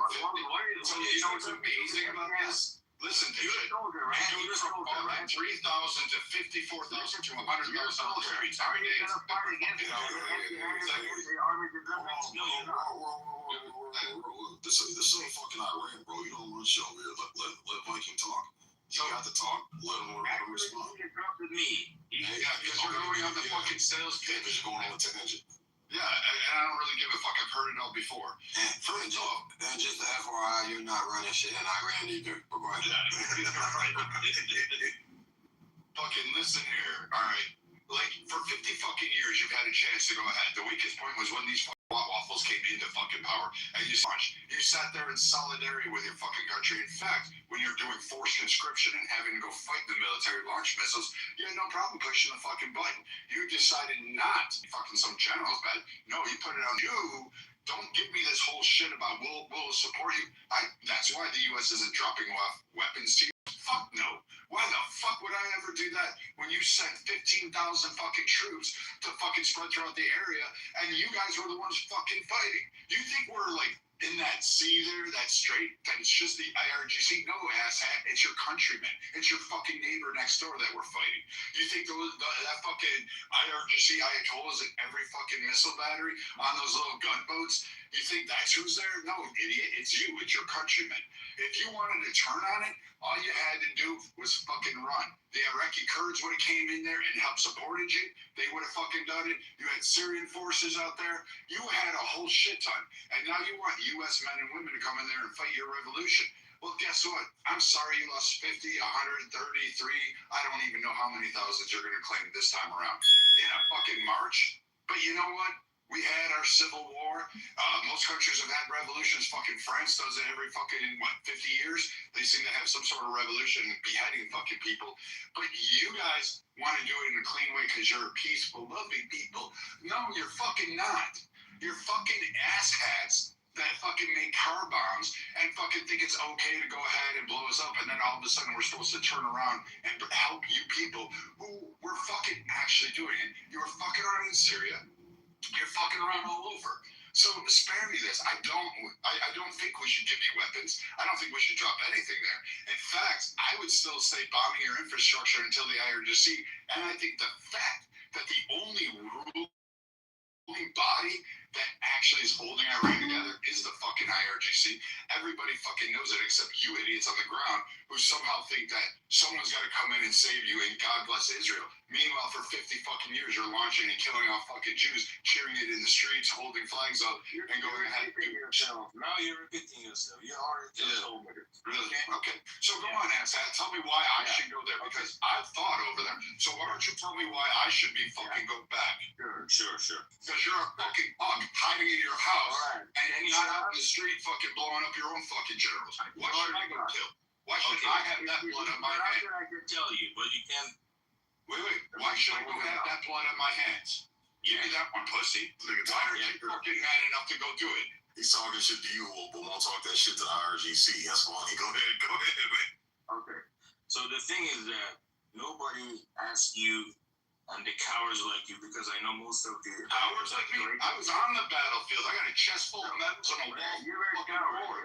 S12: So you know what's amazing about this? Listen, dude, you do this from 3,000 to 54,000 to 100,000 military. How many days?
S6: This is a fucking Iran, bro. You don't want to show me. Let Viking talk. You got to talk. Let him respond.
S1: He interrupted me.
S12: Yeah, because you're going on the fucking sales pitch.
S6: Because you're going on a tangent.
S12: Yeah, and I don't really give a fuck. I've heard it all before.
S10: And just the FYI, you're not running shit in Iran either. But go ahead.
S12: Fucking listen here, all right? Like, for 50 fucking years, you've had a chance to go ahead. The weakest point was when these waffles liberals came into fucking power, and you sat there in solidarity with your fucking country. In fact, when you're doing forced conscription and having to go fight the military launch missiles, you had no problem pushing the fucking button. You decided not fucking some general's bad. No, you put it on you. Don't give me this whole shit about we'll support you. That's why the U.S. isn't dropping off weapons to you. Fuck no. Why the fuck would I ever do that when you sent 15,000 fucking troops to fucking spread throughout the area and you guys were the ones fucking fighting? Do you think we're like in that sea there, that strait, that it's just the IRGC? No, asshat. It's your countrymen. It's your fucking neighbor next door that we're fighting. You think that fucking IRGC Ayatollahs in every fucking missile battery on those little gunboats? You think that's who's there? No, idiot. It's you. It's your countrymen. If you wanted to turn on it, all you had to do was fucking run. The Iraqi Kurds would have came in there and helped supported you. They would have fucking done it. You had Syrian forces out there. You had a whole shit ton. And now you want U.S. men and women to come in there and fight your revolution. Well, guess what? I'm sorry you lost 50, 133. I don't even know how many thousands you're going to claim this time around in a fucking march. But you know what? We had our civil war. Most countries have had revolutions. Fucking France does it every fucking, 50 years? They seem to have some sort of revolution and beheading fucking people. But you guys want to do it in a clean way because you're peaceful, loving people. No, you're fucking not. You're fucking asshats that fucking make car bombs and fucking think it's okay to go ahead and blow us up, and then all of a sudden we're supposed to turn around and help you people who were fucking actually doing it. You were fucking around in Syria. You're fucking around all over. So spare me this. I don't think we should give you weapons. I don't think we should drop anything there. In fact, I would still say bombing your infrastructure until the IRGC. And I think the fact that the only ruling body that actually is holding Iran together is the fucking IRGC. Everybody fucking knows it except you idiots on the ground who somehow think that someone's got to come in and save you and God bless Israel. Meanwhile, for 50 fucking years, you're launching and killing off fucking Jews, cheering it in the streets, holding flags up, and going ahead.
S9: Now you're repeating yourself. You already told me.
S12: Really? Okay. So go on, Assad. Tell me why I should go there because I've thought over there. So why don't you tell me why I should be fucking go back?
S9: Sure.
S12: Because you're a fucking punk hiding in your house and not out in the street fucking blowing up your own fucking generals. Why should I go kill? Why should I have that blood on my hands?
S9: I can tell you, but you can't.
S12: Wait. Why should I go have that blood on my hands? Give me that one, pussy. Why are you fucking mad enough to go do it?
S6: He's talking shit to you, but won't talk that shit to the IRGC. That's why. Go ahead, man.
S9: Okay. So the thing is that nobody asked you and the cowards like you, because I know most of the
S12: cowards like me. I was on the battlefield. I got a chest full of medals on a wall.
S9: You were a coward.
S12: What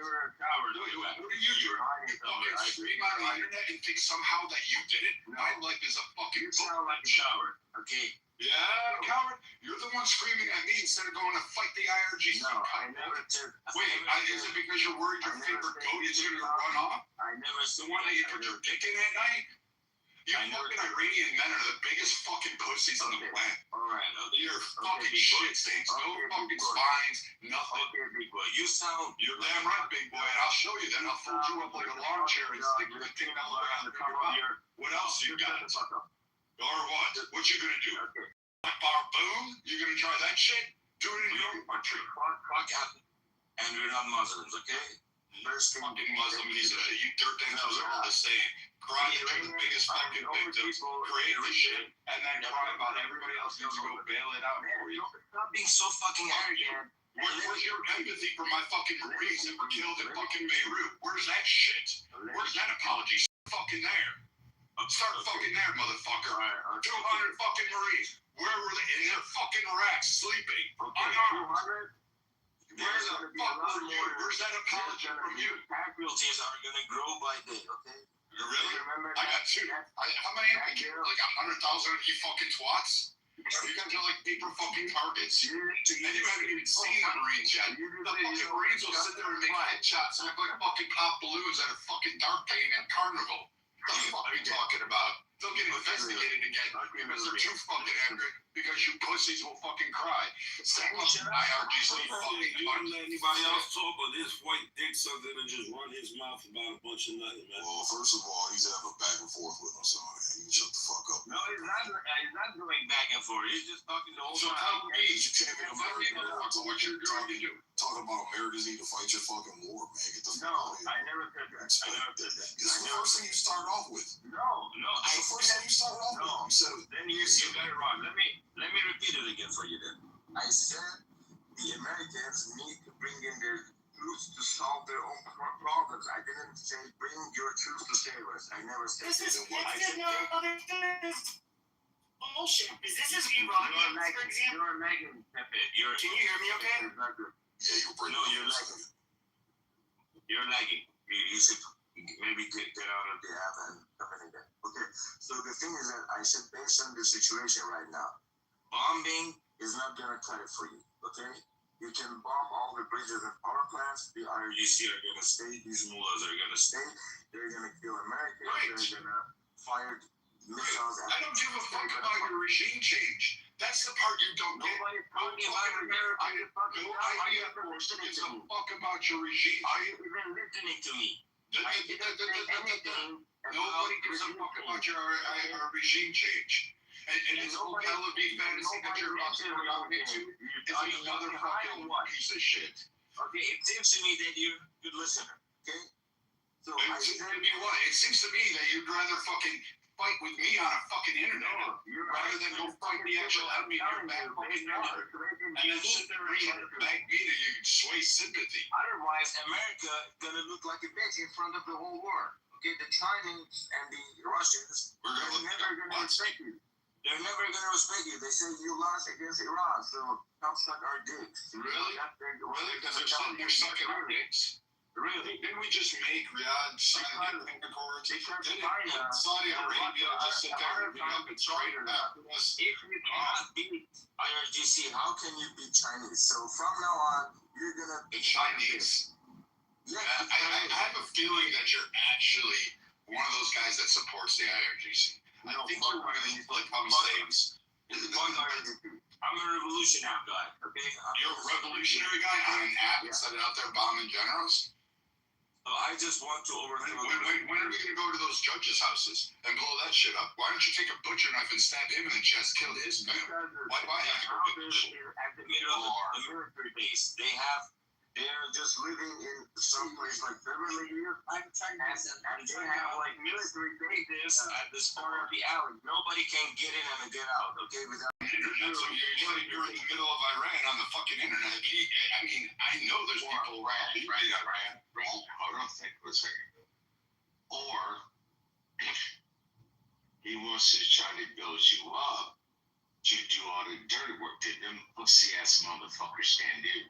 S12: are you doing? You fucking scream on the internet and think somehow that you did it? My life is a fucking.
S9: You sound like a coward. Okay.
S12: Yeah, coward. You're the one screaming at me instead of going to fight the IRGC.
S9: No, I never said.
S12: Wait, is it because you're worried your favorite goat is going to run off?
S9: I never
S12: said. The one that you put your dick in at night? You fucking Iranian men are the biggest fucking pussies on the planet.
S9: Alright.
S12: You're fucking shit stains. No fucking spines, nothing.
S9: Okay, big boy. You sound.
S12: You're damn right, big boy. And I'll show you then. I'll fold you up like a lawn chair and stick the thing down the ground. What else you got? Or what? What you gonna do? Barboon? You gonna try that shit? Do it in your own country.
S9: Fuck out. And we're not Muslims, okay?
S12: First fucking Muslim piece of shit. You dirt dancers are all the same. Cry that you're the biggest fucking victims. Create the shit and then cry about everybody else needs to go bail it out for you.
S9: Stop being so fucking arrogant.
S12: Where's your empathy for my fucking Marines that were killed in fucking Beirut? Where's that shit? Where's that apology? Fucking there. Start fucking there, motherfucker. 200 fucking Marines. Where were they? In their fucking Iraq, sleeping. Unarmed. Where the fuck were you? Where's that apology from you?
S9: Casualties are gonna grow by day, okay?
S12: Really? I got two. How many have I killed? Like 100,000 of you fucking twats? You guys are like paper fucking targets. And you haven't even seen the Marines yet. The fucking Marines will sit there and make headshots and look like fucking pop balloons at a fucking dark painting at Carnival. What the fuck are you talking about? They'll get investigated again because they're too fucking angry because you pussies will fucking cry. Same with IRGC fucking
S13: You don't let anybody else talk, but this white dick something and just run his mouth about a bunch of nothing, man.
S6: Well, first of all, he's having a back and forth with him, so he can shut the fuck up.
S9: No, he's not doing
S14: going back and forth. He's just talking the whole
S10: So
S14: time.
S10: tell me,
S8: You can't be
S10: tell me
S8: American.
S10: what you're trying to do.
S8: Talking about Americans need to fight your fucking war, man. Get the fuck
S14: No,
S8: out of here.
S14: I never said that. I never said that.
S8: This is the first thing you start off with.
S14: No, I
S8: It's the first thing you started off with. You said
S14: Then you got it wrong. Let me repeat it again for you then. I said the Americans need to bring in their troops to solve their own problems. I didn't say bring your troops to save us. I never said
S7: This is
S14: that.
S7: bullshit. This is Iranians, for example.
S14: You're lagging, Pepe.
S7: Can you hear me okay?
S8: Yeah, you're breaking
S14: No,
S8: up
S14: you're
S8: for a
S14: lagging.
S8: second.
S14: You're lagging. You should maybe get out of the app and come in again. Okay, so the thing is that I said based on the situation right now, bombing is not going to cut it for you, okay? You can bomb all the bridges and power plants. The IRGC are going to stay. These mullahs are going to stay. They're going to kill Americans.
S12: Right.
S14: They're going to fire missiles at
S12: I don't give a fuck about your regime change. That's the part you don't get.
S14: Nobody's
S12: I'm
S14: talking about
S12: talking
S14: America.
S12: American. No idea force gives a fuck about your regime
S14: Are you
S12: change.
S14: even listening to me? I didn't say anything
S12: Nobody gives a fuck about your regime change. And this whole Tel Aviv fantasy that you're about to go into is another fucking piece of shit.
S14: Okay, it seems to me that you're a good listener, okay? So
S12: It seems to me what? It seems to me that you'd rather fucking fight with me on a fucking internet rather than go fight the actual enemy in your back fucking yard. And then sit there and try to beg me to you sway sympathy.
S14: Otherwise, America gonna look like a bitch in front of the whole world. Okay, the Chinese and the Russians,
S12: We're
S14: they're
S12: gonna look
S14: never
S12: like
S14: gonna respect you. They're never gonna respect you. They say you lost against Iran, so come suck our dicks.
S12: Really?
S14: Really?
S12: Because they're sucking our dicks.
S14: Really?
S12: Didn't we just make Riyadh sign the accords? Didn't Saudi Arabia just sit there and beat up and straight back to us?
S14: If you cannot beat IRGC, how can you beat Chinese? So from now on, you're gonna
S12: The Chinese.
S14: Yeah,
S12: I have a feeling that you're actually one of those guys that supports the IRGC. I think you're one of these like things.
S14: I'm a revolutionary guy, okay?
S12: You're a revolutionary guy on an app instead of out there bombing generals.
S14: So I just want to overthrow.
S12: When are we going to go to those judges' houses and blow that shit up? Why don't you take a butcher knife and stab him in the chest, kill his man? Why
S14: At the middle of the military base, they're just living in some place like Beverly Hills, and they have like military bases at this part of the alley. Nobody can get in and get out, okay? Without
S12: internet. So you're in the middle of Iran on the fucking internet. I mean, I know there's people around.
S10: Hold on a second. Or he wants to try to build you up to do all the dirty work that them pussy ass motherfuckers can do.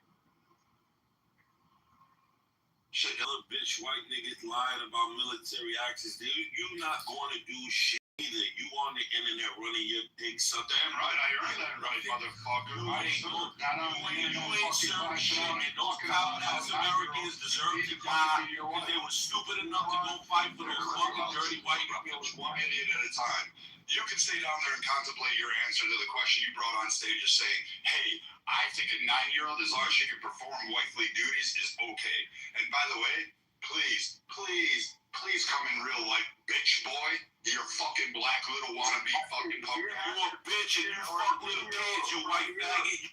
S13: Shit, other bitch white niggas lying about military access. You not going to do shit either. You on the internet running your dick suck.
S12: Damn right, I heard that right, motherfucker.
S13: You ain't serving shit, and those cow-ass Americans deserve to die because they were stupid enough to go fight for those fucking dirty white people.
S12: One idiot at a time. You can stay down there and contemplate your answer to the question you brought on stage of saying, hey, I think a 9-year-old, as long as she can perform wifely duties, is okay. And by the way, please come in real life, bitch boy. You're fucking black little wannabe fucking punk.
S13: You a bitch and you fuck little kids, you white faggot.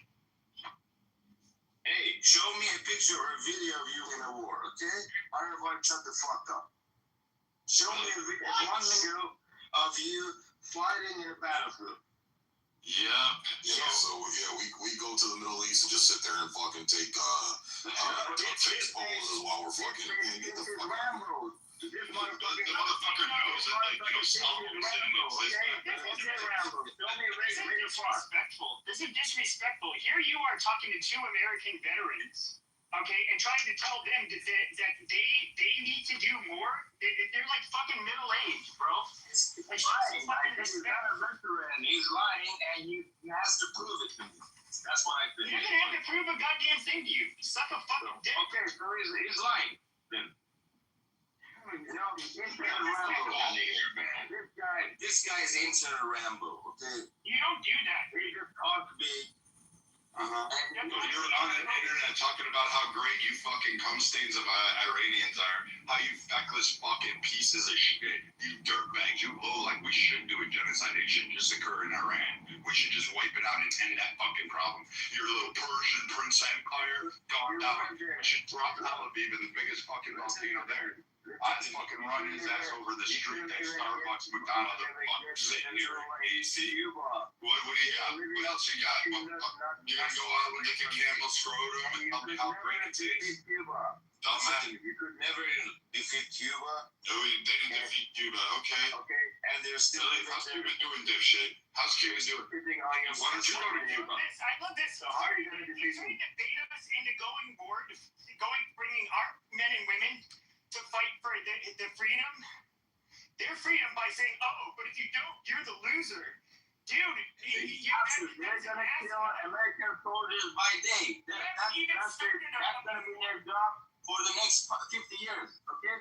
S14: Hey, show me a picture or a video of you in a war, okay? Otherwise, shut the fuck up. Show me one video of you fighting in a battlefield.
S12: Yeah.
S8: So we go to the Middle East and just sit there and fucking take face poses while we're fucking get the fuck out.
S12: The motherfucker knows that like no song was in
S7: This is disrespectful. Here you are talking to two American veterans, okay, and trying to tell them that they need to do more. They're like fucking middle aged, bro. Like,
S14: He's not a veteran. He's lying, and you has to prove it to me. That's what I think.
S7: You're gonna have to prove a goddamn thing to you. Suck a fucking dick.
S14: Okay, so he's lying. Then. This guy's Internet Rambo, okay?
S7: You don't do that.
S14: He just talks big.
S12: You're on the internet talking about how great you fucking cum stains of Iranians are, how you feckless fucking pieces of shit, you dirtbags, you low like we shouldn't do a genocide. It should just occur in Iran. We should just wipe it out and end that fucking problem. Your little Persian Prince Empire gone down. We should drop Tel Aviv, the biggest fucking volcano there. I'd fucking run his ass over the street at Starbucks, McDonald's, fucking sitting here at AC. What do you got? What else you got? You gonna go out and lick a camel scrotum and tell me how great it is? Dumbass.
S14: You could never defeat Cuba.
S12: No, they didn't defeat Cuba, okay?
S14: Okay, and they're still
S12: How's Cuba doing dipshit? How's Cuba doing? Why don't you go to Cuba?
S7: I love this.
S14: So how are you going to
S7: You're trying to bait us into bringing our men and women to fight for the freedom, their freedom by saying, oh, but if you don't, you're the loser. Dude,
S14: they're going to kill American soldiers by day. That's going to be their job for the next 50 years, okay?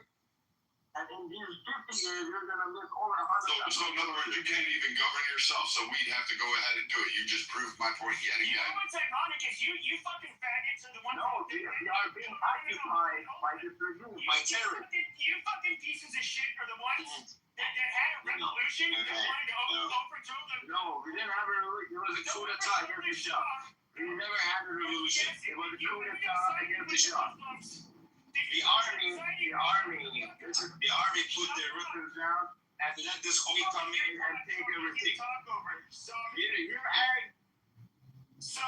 S14: And in these 50 years, you're going to live over 100.
S12: So in other words, you can't even govern yourself, so we'd have to go ahead and do it. You just proved my point yet again.
S7: You know what's ironic is you fucking faggots are the ones
S14: No, we are being occupied by this regime, by terrorists.
S7: You fucking pieces of shit are the ones that had a revolution that wanted to overthrow the...
S14: No, we didn't have a revolution. It was a coup d'etat against the Shah. We never had a revolution. It was a coup d'etat against the Shah. The army put their weapons down and let this whole come in and take everything.
S7: So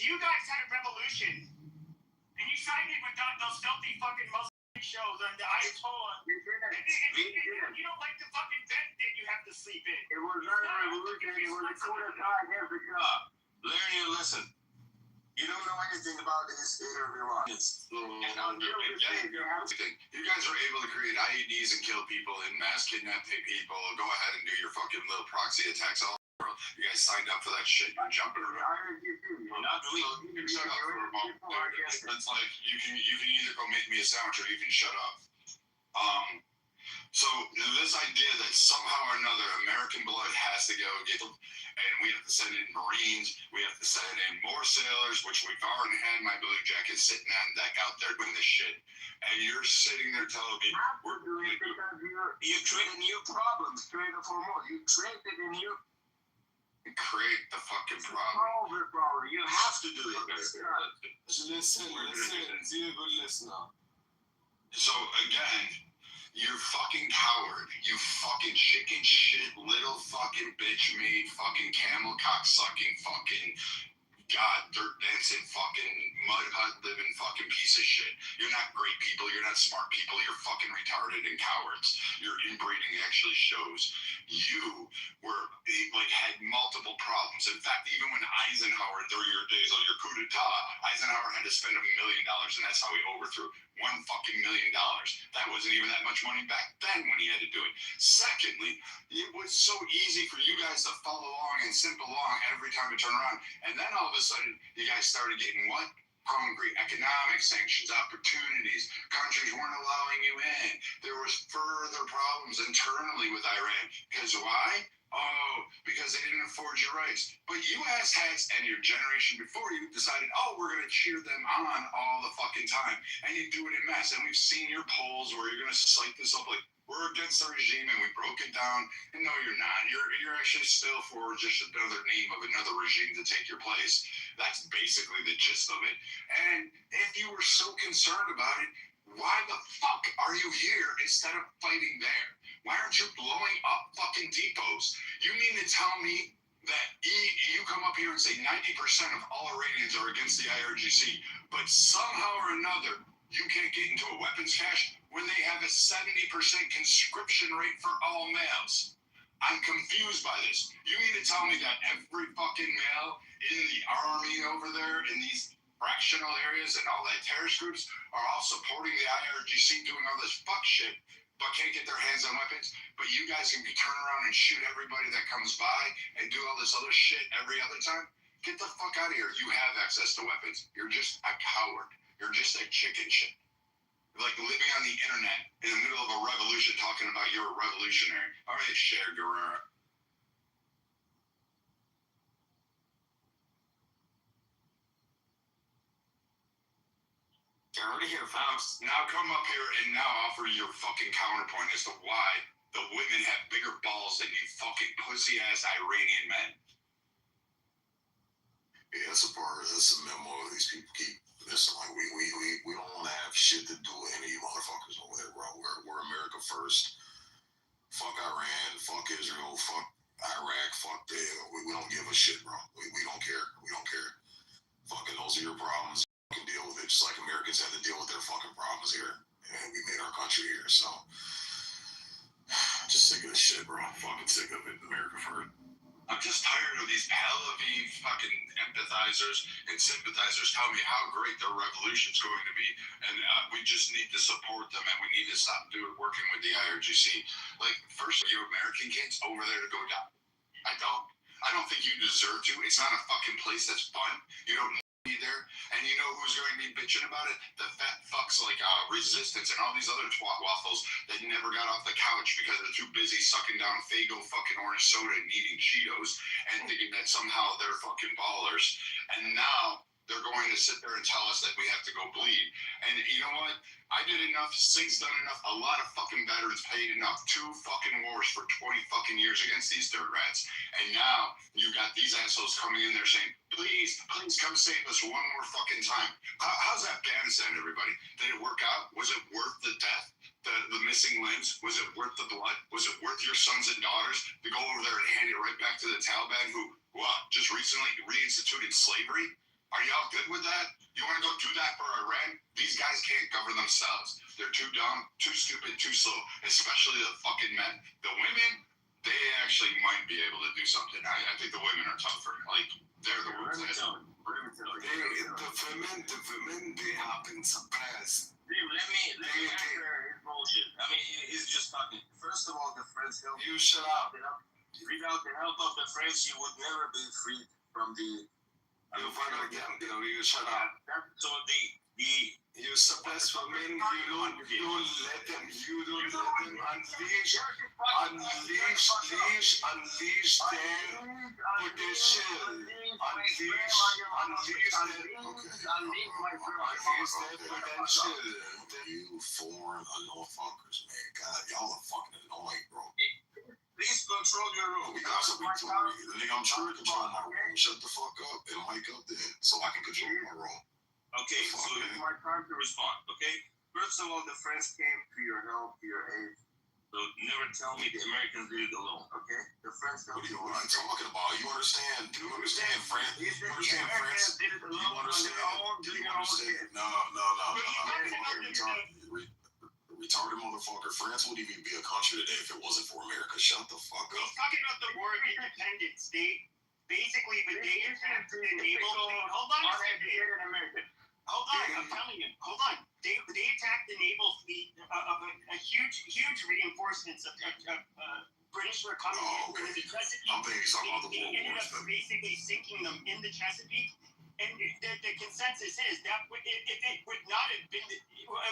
S7: you guys had a revolution, and you sided with those filthy fucking Muslim shows on the Ayatollah. And you don't like the fucking bed that you have to sleep in.
S14: It was not a revolution. It was a coup d'etat against the Shah. Learn your lesson. You don't know anything about the history of Iran.
S12: You guys are able to create IEDs and kill people in mass, kidnap people, go ahead and do your fucking little proxy attacks all over the world. You guys signed up for that shit. You're jumping around.
S14: Not me.
S12: Shut up for a moment. It's like you can either go make me a sandwich or you can shut up. So this idea that somehow or another American blood has to go get, and we have to send in Marines, we have to send in more sailors, which we've already had my blue jackets sitting on deck out there doing this shit, and you're sitting there telling me we're doing it
S14: because you create new problems, create a formula. You created a new.
S12: Create the fucking problem.
S14: Solve the problem. You have to do it.
S15: Listen. Be a good listener.
S12: So again. You fucking coward. You fucking chicken shit, little fucking bitch made, fucking camel cock sucking, fucking god dirt dancing, fucking mud hut living fucking piece of shit. You're not great people. You're not smart people. You're fucking retarded and cowards. Your inbreeding actually shows. You were had multiple problems. In fact, even when Eisenhower, during your days of your coup d'etat, Eisenhower had to spend $1 million, and that's how he overthrew $1 fucking million. That wasn't even that much money back then when he had to do it. Secondly, it was so easy for you guys to follow along and simple along every time you turn around, and then all of a sudden, you guys started getting what? Hungry, economic sanctions, opportunities. Countries weren't allowing you in. There was further problems internally with Iran. Because why? Oh, because they didn't afford your rights. But you asshats and your generation before you decided, oh, we're going to cheer them on all the fucking time. And you do it in mass. And we've seen your polls where you're going to cite this up like, we're against the regime and we broke it down. And no, you're not. You're actually still for just another name of another regime to take your place. That's basically the gist of it. And if you were so concerned about it, why the fuck are you here instead of fighting there? Why aren't you blowing up fucking depots? You mean to tell me that you come up here and say 90% of all Iranians are against the IRGC, but somehow or another you can't get into a weapons cache when they have a 70% conscription rate for all males? I'm confused by this. You mean to tell me that every fucking male in the army over there in these fractional areas and all that terrorist groups are all supporting the IRGC doing all this fuck shit, but can't get their hands on weapons? But you guys can turn around and shoot everybody that comes by and do all this other shit every other time? Get the fuck out of here. You have access to weapons. You're just a coward. You're just a chicken shit. Like living on the internet in the middle of a revolution talking about you're a revolutionary. All right, Cher Guerrero.
S14: Get out of here, Faust.
S12: Now come up here and now offer your fucking counterpoint as to why the women have bigger balls than you fucking pussy-ass Iranian men.
S8: Yeah, that's a memo these people keep. Listen, like we don't want to have shit to do with any of you motherfuckers over there, bro. We're America first. Fuck Iran, fuck Israel, fuck Iraq, fuck the. We don't give a shit, bro. We don't care. We don't care. Fucking those are your problems. You can deal with it, just like Americans had to deal with their fucking problems here, and we made our country here. So, just sick of this shit, bro. I'm fucking sick of it. America first.
S12: I'm just tired of these Tel Aviv fucking empathizers and sympathizers telling me how great their revolution's going to be, and we just need to support them, and we need to stop working with the IRGC. Like, first, you American kids over there to go down. I don't think you deserve to. It's not a fucking place that's fun. You don't need to be there. And you know who's going to be bitching about it? The fat fucks like Resistance and all these other twat waffles that never got off the couch because they're too busy sucking down Faygo fucking orange soda and eating Cheetos and thinking that somehow they're fucking ballers. And now they're going to sit there and tell us that we have to go bleed. And you know what? I did enough, Sig's done enough, a lot of fucking veterans paid enough, 2 fucking wars for 20 fucking years against these dirt rats. And now you got these assholes coming in there saying, please come save us one more fucking time. How's Afghanistan, everybody? Did it work out? Was it worth the death? The missing limbs? Was it worth the blood? Was it worth your sons and daughters to go over there and hand it right back to the Taliban who just recently reinstituted slavery? Are y'all good with that? You want to go do that for Iran? These guys can't govern themselves. They're too dumb, too stupid, too slow, especially the fucking men. The women, they actually might be able to do something. I think the women are tougher. Like, they're the ones that...
S15: The women, they have been suppressed.
S10: Let me answer his bullshit. I mean, he's just talking. First of all, the French help.
S15: You shut up.
S10: Without the help of the French, you would never be freed from the...
S15: You shut up.
S10: So
S15: you suppress women, you don't let them unleash their potential.
S8: You foreign unknown fuckers, man. God, y'all are fucking annoying, bro.
S10: Please control your room.
S8: The nigga, I'm trying to control my room. Shut the fuck up and mic up there so I can control my room.
S10: Okay, so it's my time to respond, okay? First of all, the French came to your help, to your aid. So never tell me the Americans did it alone, okay? The French helped you.
S8: What are you talking about? You understand? Do you understand, France?
S10: You understand France?
S8: Do you understand? No. Retarded motherfucker. France wouldn't even be a country today if it wasn't for America. Shut the fuck up.
S7: He's talking about the War of Independence. Basically, when they attacked the naval fleet. Hold on a second. Hold on, I'm telling you. Hold on. They attacked the naval fleet of a huge reinforcements of British were coming in the Chesapeake.
S8: I'm thinking he's talking about the
S7: They ended up basically sinking them in the Chesapeake. And the consensus is that if it would not have been, it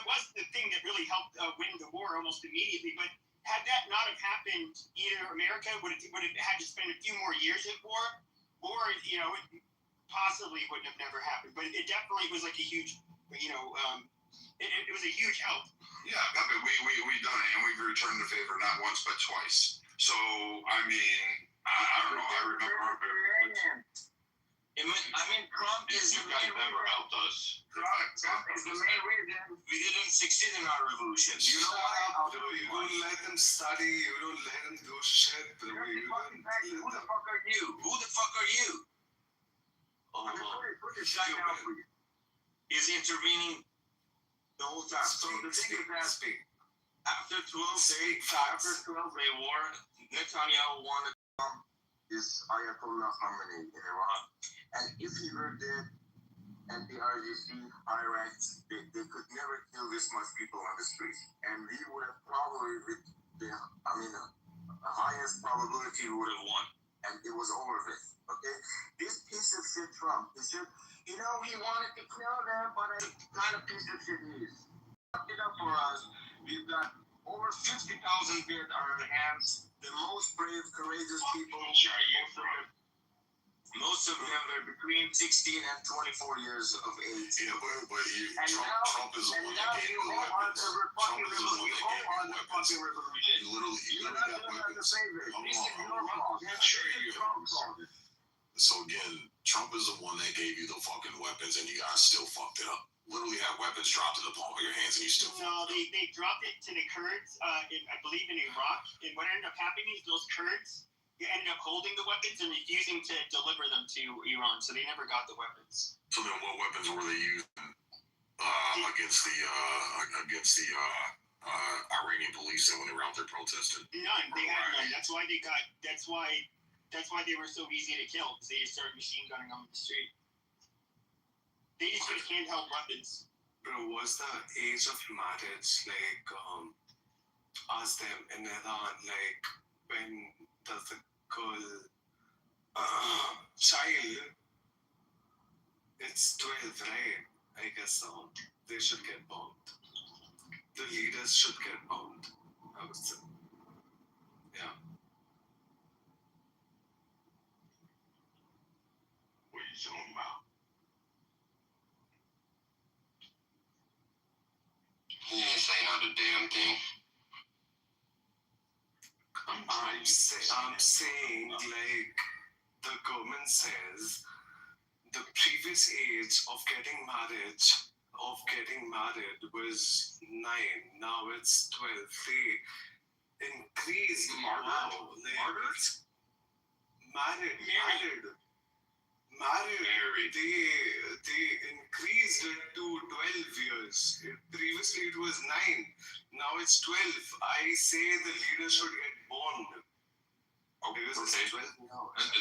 S7: was the thing that really helped win the war almost immediately. But had that not have happened, either America would have had to spend a few more years at war, or it possibly wouldn't have never happened. But it definitely was like a huge, it was a huge help.
S12: Yeah, I mean, we've done it, and we've returned the favor not once but twice. So I mean, I don't know. I remember.
S10: Trump is the main
S12: never helped us.
S10: Trump is the main reason we didn't succeed in our revolution.
S15: You know what? You don't let them study. You don't let them do shit.
S10: Who the fuck are you? Put this guy down for you. Is intervening the whole time. So the thing is that after 12 day war, Netanyahu wanted to become this Ayatollah Khamenei in Iran. And if he were dead, and the RGC, Iraq, they could never kill this much people on the street. And we would have probably, the highest probability we would have won. And it was over with, okay? This piece of shit Trump, he said, he wanted to kill them, but what kind of piece of shit he is? Fuck it up for us. We've got over 50,000 dead on our hands. The most brave, courageous people. Most of them are between 16 and 24 years of age.
S8: Yeah, but Trump is the one that gave the weapons. Trump is the one that gave the weapons. He literally got weapons. Hold on. So again, Trump is the one that gave you the fucking weapons, and you guys still fucked it up. Literally have weapons dropped in the palm of your hands, and you still.
S7: No, they dropped it to the Kurds. I believe in Iraq. And what ended up happening is those Kurds ended up holding the weapons and refusing to deliver them to Iran, so they never got the weapons.
S8: So then, what weapons were they using against the Iranian police when they were out there protesting?
S7: None. They had none. That's why they got. That's why they were so easy to kill. Because they just started machine gunning them in the street. They just use handheld weapons.
S15: Bro, was the age of marriage like ask them in Iran, like when does the girl child, it's 12, right? I guess so. They should get bombed. The leaders should get bombed, I would say. Yeah.
S12: What are you talking about?
S10: He ain't saying not a damn thing.
S15: I'm saying, like, the government says the previous age of getting married was 9. Now it's 12. They increased. Wow. Married. They increased it to 12 years. Previously it was 9. Now it's 12. I say the leader should get bond.
S12: Okay, and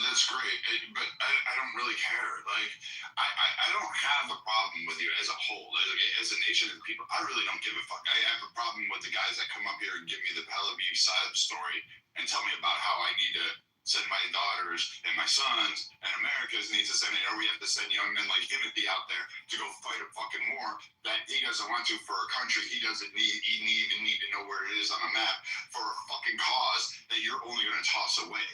S12: that's great, but I don't really care. Like, I don't have a problem with you as a whole, as a nation of people. I really don't give a fuck. I have a problem with the guys that come up here and give me the Tel Aviv side of the story and tell me about how I need to send my daughters and my sons, and America's needs to send it, or we have to send young men like Timothy out there to go fight a fucking war that he doesn't want to for a country he doesn't need. He even need to know where it is on a map for a fucking cause that you're only going to toss away.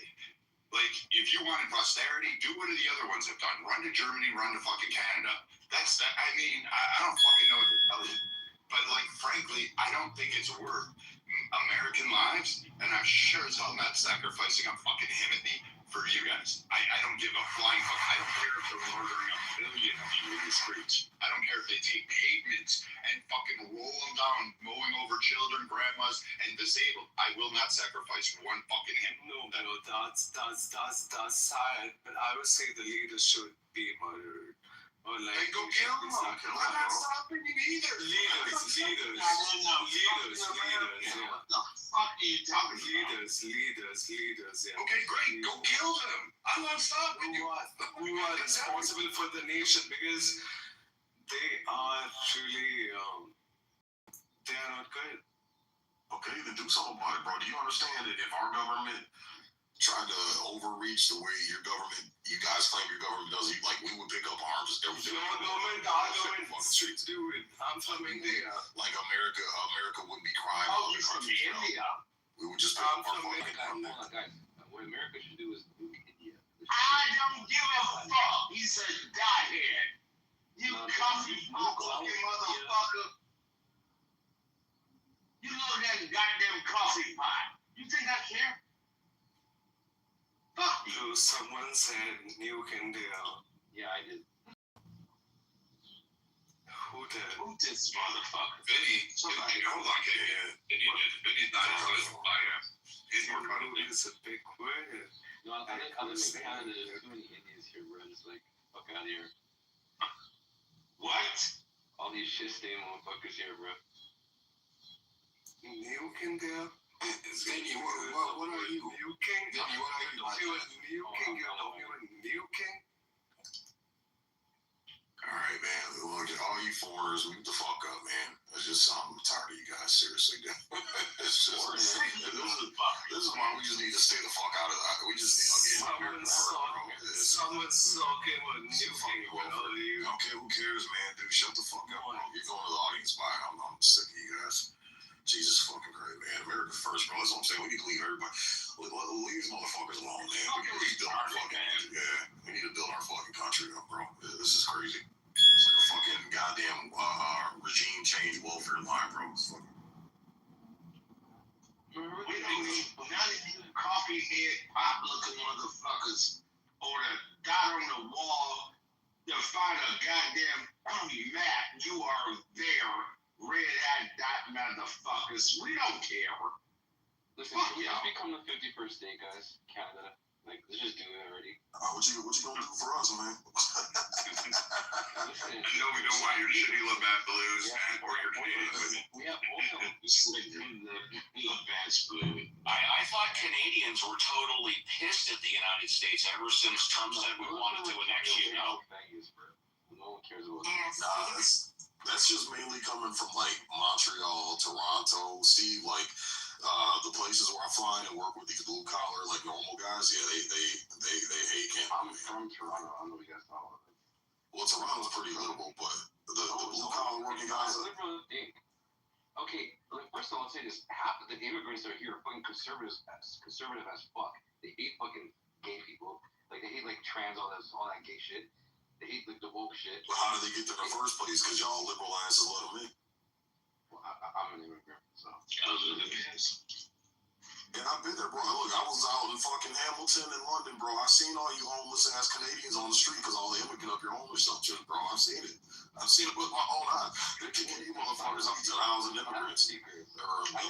S12: Like, if you wanted posterity, do what the other ones have done. Run to Germany, run to fucking Canada. That's that. I mean, I don't fucking know what to tell you. But, like, frankly, I don't think it's worth American lives, and I'm sure as hell not sacrificing on fucking Timothy for you guys. I don't give a flying fuck. I don't care if they're murdering 1 million of you in the streets. I don't care if they take pavements and fucking roll them down, mowing over children, grandmas, and disabled. I will not sacrifice one fucking him.
S15: No, that's sad. But I would say the leaders should be murdered. Or like,
S12: then go kill them. I'm not stopping you either.
S15: Leaders.
S10: What the fuck are you talking about?
S15: Leaders. Yeah.
S12: Okay, great. Go kill them. I'm not stopping you.
S15: Who are responsible for the nation, because they are really they are not good.
S8: Okay, then do something about it, bro. Do you understand that if our government tried to overreach the way your government, you guys claim your government does, like, we would pick up arms.
S15: Your government, our government should do it. I'm from India.
S8: Like, America wouldn't be crying.
S10: Oh, you're from India.
S8: We would just pick up our fucking
S16: Guys, what America should do is move to India.
S10: I don't give a fuck. He said, die here. You coffee fucking motherfucker. You know that goddamn coffee pot. You think I care? Fuck you.
S15: So someone said nuke India.
S16: Yeah, I did.
S15: Who did?
S10: Who this motherfucker?
S12: Vinny, hold on, Vinny's not as good as I am. He's more kind of
S15: It's a big word.
S16: No, I live in Canada. There's too many Indians here, bro. Just like, fuck out of here.
S10: What?
S16: All these shit stain motherfuckers here, bro.
S15: Nuke India?
S12: Vinny, what are you?
S15: Nuking?
S12: Vinny, what are you?
S15: Nuking? You're nuking?
S8: Alright, man. Look at all you foreigners. Mute the fuck up, man. It's just, I'm tired of you guys, seriously. It's just, this is why we just need to stay the fuck out of that. We just need to get here.
S15: Someone's talking with nuking.
S8: Okay, who cares, man? Dude, shut the fuck up. You're going to the audience. Bye. I'm sick of you guys. Jesus fucking Christ, man. America first, bro. That's what I'm saying. We need to leave everybody. Leave these motherfuckers alone, man. We need to build our fucking, we need to build our fucking country up, bro. This is crazy. It's like a fucking goddamn regime change welfare line, bro. It's fucking...
S10: We don't need none of you coffee head pop looking motherfuckers or the
S17: goddamn Matt, you are there, red hat dot motherfuckers. We don't care.
S16: Listen, can we just become the 51st state, guys? Canada. Like, let's just do it already.
S8: What you gonna do for us, man?
S12: I know we don't want your shitty Labatt Blues or your Canadian women.
S16: We have also
S17: Labatt's blue.
S13: I thought Canadians were totally pissed at the United States ever since Trump said we wanted to annex you. No.
S16: No one cares about
S3: Yes.
S8: Nah, that's just mainly coming from like Montreal, Toronto, Steve, like the places where I fly and work with these blue collar like normal guys. Yeah, they hate Canada.
S16: I'm from Toronto. I don't know what you guys thought about it.
S8: Well, Toronto's pretty liberal, but the blue collar working guys.
S16: Liberal thing. Okay, first of all, let's say this: half of the immigrants that are here are fucking conservative as fuck. They hate fucking gay people. Like they hate like trans, all that gay shit. They hate like the woke shit.
S8: But how did they get there in the first place? Because y'all liberal asses let them in.
S16: Well, I'm an immigrant, so.
S8: And I've been there, bro. Look, I was out in fucking Hamilton and London, bro. I seen all you homeless ass Canadians on the street because all the immigrant up your homeless shelter, bro. I've seen it. I've seen it with my own eyes. They're kicking you motherfuckers out to the housing immigrants. They're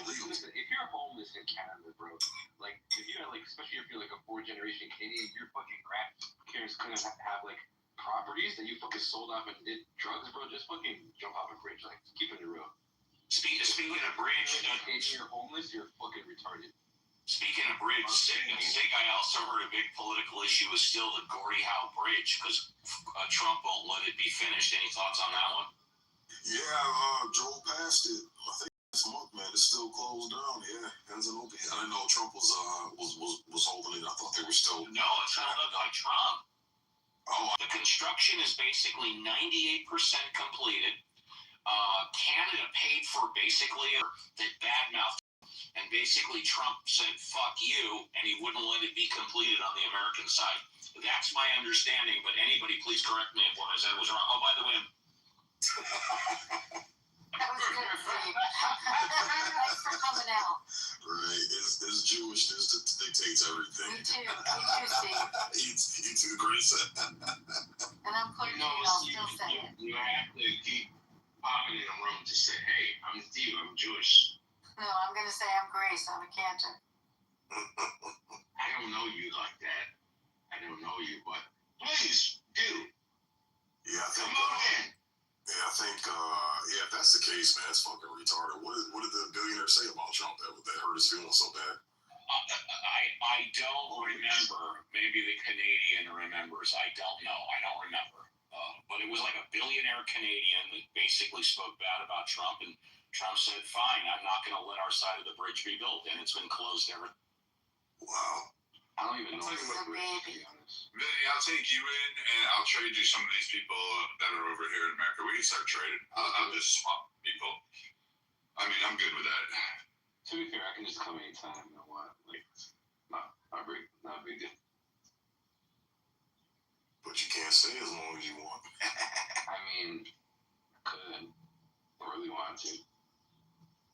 S8: illegal.
S16: Listen, if you're homeless in Canada, bro, like if you're like, especially if you're like a 4th generation Canadian, your fucking grandparents couldn't have like properties that you fucking sold off and did drugs, bro. Just fucking jump off a bridge, like keep it real.
S13: Speaking of bridge,
S16: if you're homeless, you're fucking retarded.
S13: Speaking of bridge, Sig, I also heard a big political issue is still the Gordie Howe Bridge because Trump won't let it be finished. Any thoughts on that one?
S8: Yeah, drove past it. I think this month, man. It's still closed down. Yeah, hasn't opened. I didn't know Trump was holding it. I thought they were still.
S13: No, it's held up by Trump.
S8: Oh,
S13: the construction is basically 98% completed. Canada paid for basically the bad mouth. And basically Trump said, fuck you, and he wouldn't let it be completed on the American side. That's my understanding, but anybody please correct me if what I said was wrong. Oh, by the way,
S3: That was good, Steve. Thanks for coming out.
S8: right. His Jewishness that dictates everything.
S3: Me too, Steve.
S8: He too agrees.
S3: And I'm clear, I'll still say it.
S17: You have to keep popping in a room to say, hey, I'm Steve, I'm Jewish.
S3: No, I'm going to say I'm Grace. I'm a Cantor.
S17: I don't know you like that. I don't know you, but please do.
S8: Yeah, I think.
S17: Come on in.
S8: Yeah, I think. If that's the case, man, it's fucking retarded. What did the billionaire say about Trump that hurt his feelings so bad?
S13: I don't remember. Maybe the Canadian remembers. I don't know. I don't remember. But it was like a billionaire Canadian that basically spoke bad about Trump, and Trump said, fine, I'm not going to let our side of the bridge be built, and it's been closed ever.
S8: Wow.
S16: I don't even know
S3: He's a baby.
S12: Vinny, I'll take you in and I'll trade you some of these people that are over here in America. We can start trading. I'll just swap people. I mean, I'm good with that.
S16: To be fair, I can just come anytime. You know what? Like, not a big deal.
S8: But you can't stay as long as you want.
S16: I mean, could. I really want to.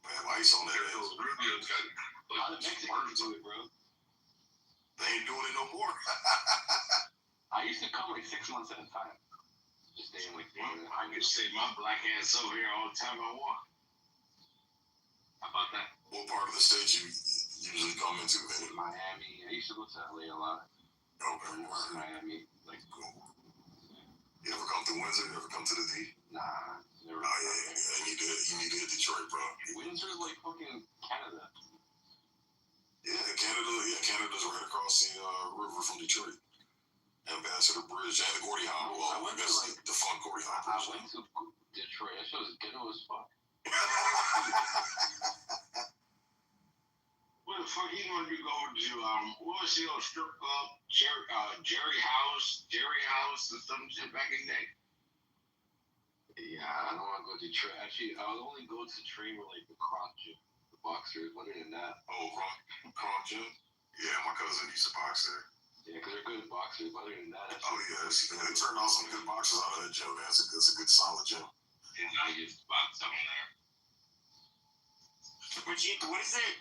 S8: Man, ice on that hill.
S12: Rubio's got
S16: How did Mexico do it, bro?
S8: They ain't doing it no more.
S16: I used to come like 6 months at a time. Just stay in like
S17: I can stay my black ass over here all the time I want. How about that?
S8: What part of the state you usually come into, Vinny?
S16: Miami. I used to go to LA a lot.
S8: Okay.
S16: Miami. Like,
S8: cool. You ever come to Windsor? You ever come to the D?
S16: Nah.
S8: Oh, yeah. You need to hit Detroit, bro.
S16: Windsor's like fucking Canada.
S8: Yeah, Canada's right across the river from Detroit. Ambassador Bridge and the Gordie Howe. Well, I guess the defunct Gordie Howe Bridge.
S16: I went to Detroit. That shit was ghetto as fuck.
S17: Where the fuck you want to go to? What was the old strip club? Jerry House, or some shit back in the day.
S16: Yeah, I don't want to go to Detroit. Actually, I would only go to train with like the Croc Gym, the boxers. Other than that,
S8: Croc Gym. Yeah, my cousin used to box there.
S16: Yeah, because they're good boxers. Other than that,
S8: they turned out some good boxers out of that gym, man. It's a good solid gym.
S17: And I used to box down there.
S7: What is it?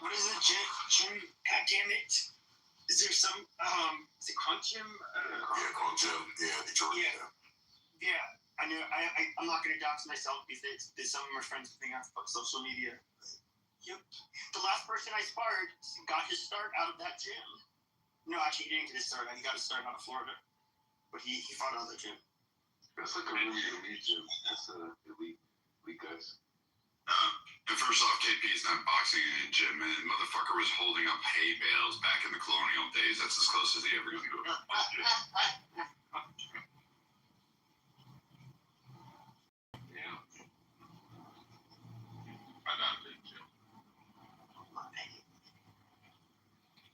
S7: What is it, Jim? God damn it! Is there some? Is it Crunk Gym?
S8: Yeah, Crunk Gym. Yeah, Detroit.
S7: Yeah. I know I'm not going to dox myself because some of my friends think on social media. Yep. The last person I sparred got his start out of that gym. No, actually, he didn't get his start. He got his start out of Florida. But he fought out of the gym.
S16: That's like a really elite gym. That's elite guys.
S12: And first off, KP is not boxing in a gym, man. The motherfucker was holding up hay bales back in the colonial days. That's as close as he ever gonna go.
S16: Yeah.
S12: I'm not a big gym.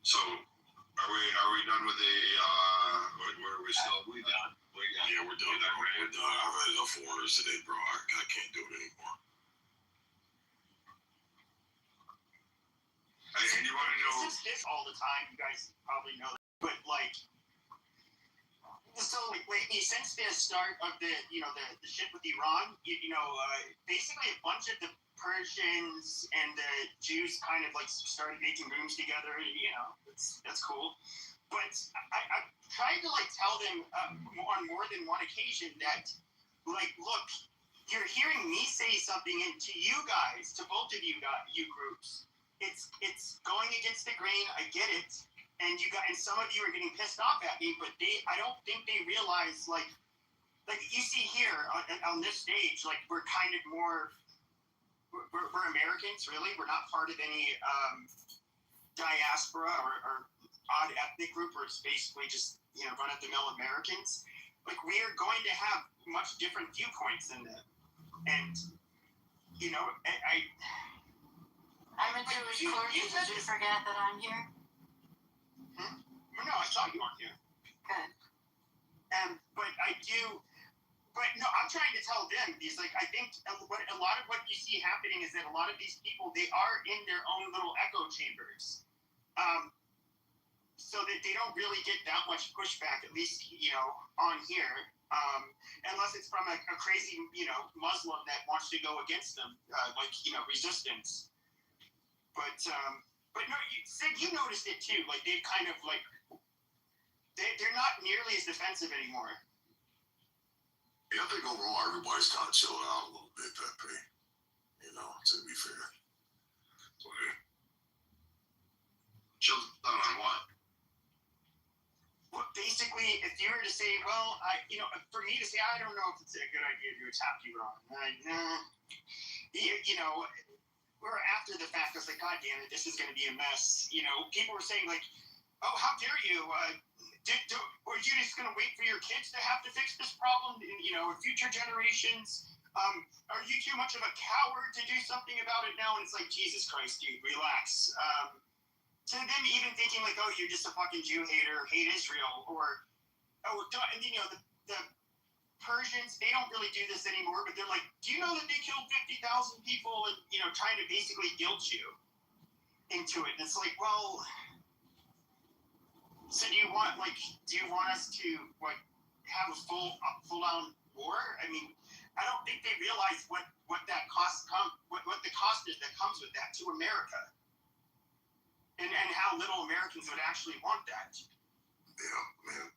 S12: So, are we done with the? Where are we still? We done.
S8: Yeah, we're done. We're done. I've had enough foreigners today, bro. I can't do it anymore.
S12: And you want to know?
S7: Since this all the time, you guys probably know that. But like, so lately, since the start of the shit with Iran, basically a bunch of the Persians and the Jews kind of like started making rooms together. That's cool. But I tried to like tell them on more than one occasion that, like, look, you're hearing me say something, and to you guys, to both of you groups, it's going against the grain. I get it, and some of you are getting pissed off at me, but I don't think they realize like you see here on this stage, like we're kind of more. We're Americans, really. We're not part of any diaspora or odd ethnic group, where it's basically just run-of-the-mill Americans. Like, we are going to have much different viewpoints than them, and
S18: I'm a Jewish person. Did you forget that I'm here?
S7: No, I saw you on here.
S18: Good.
S7: But I do. But no, I'm trying to tell them because, like, I think a lot of what you see happening is that a lot of these people, they are in their own little echo chambers, so that they don't really get that much pushback, at least on here, unless it's from a crazy Muslim that wants to go against them, resistance. But no, Sid, you noticed it too. Like, they've kind of like they're not nearly as defensive anymore.
S8: Yeah, I think overall everybody's kind of chilled out a little bit, Pepe. To be fair.
S12: Okay. Chilled out on what?
S7: Well, basically, if you were to say, well, for me to say, I don't know if it's a good idea to attack Iran. We're after the fact. I was like, God damn it, this is going to be a mess. People were saying like, oh, how dare you? Are you just going to wait for your kids to have to fix this problem? Future generations. Are you too much of a coward to do something about it now? And it's like, Jesus Christ, dude, relax. To them even thinking like, oh, you're just a fucking Jew hater, hate Israel, or the Persians, they don't really do this anymore, but they're like, do you know that they killed 50,000 people and trying to basically guilt you into it? And it's like, well, so do you want us to have a full on war? I mean, I don't think they realize what that what the cost is that comes with that to America, and how little Americans would actually want that.
S8: Yeah, man.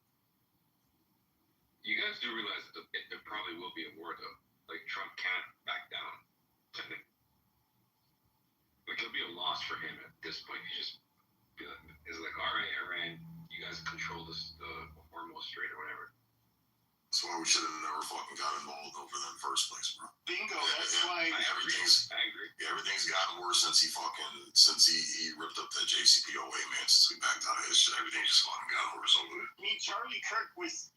S16: You guys do realize that there probably will be a war, though. Like, Trump can't back down, technically. Like, it'll be a loss for him at this point. He's like, all right, Iran, you guys control the Hormuz Strait or whatever.
S8: That's why we should have never fucking got involved over there in the first place, bro.
S7: Bingo. That's why
S8: everything's gotten worse since he ripped up that JCPOA, man. Since we backed out of his shit, everything just fucking got worse over there.
S7: I mean, Charlie Kirk was,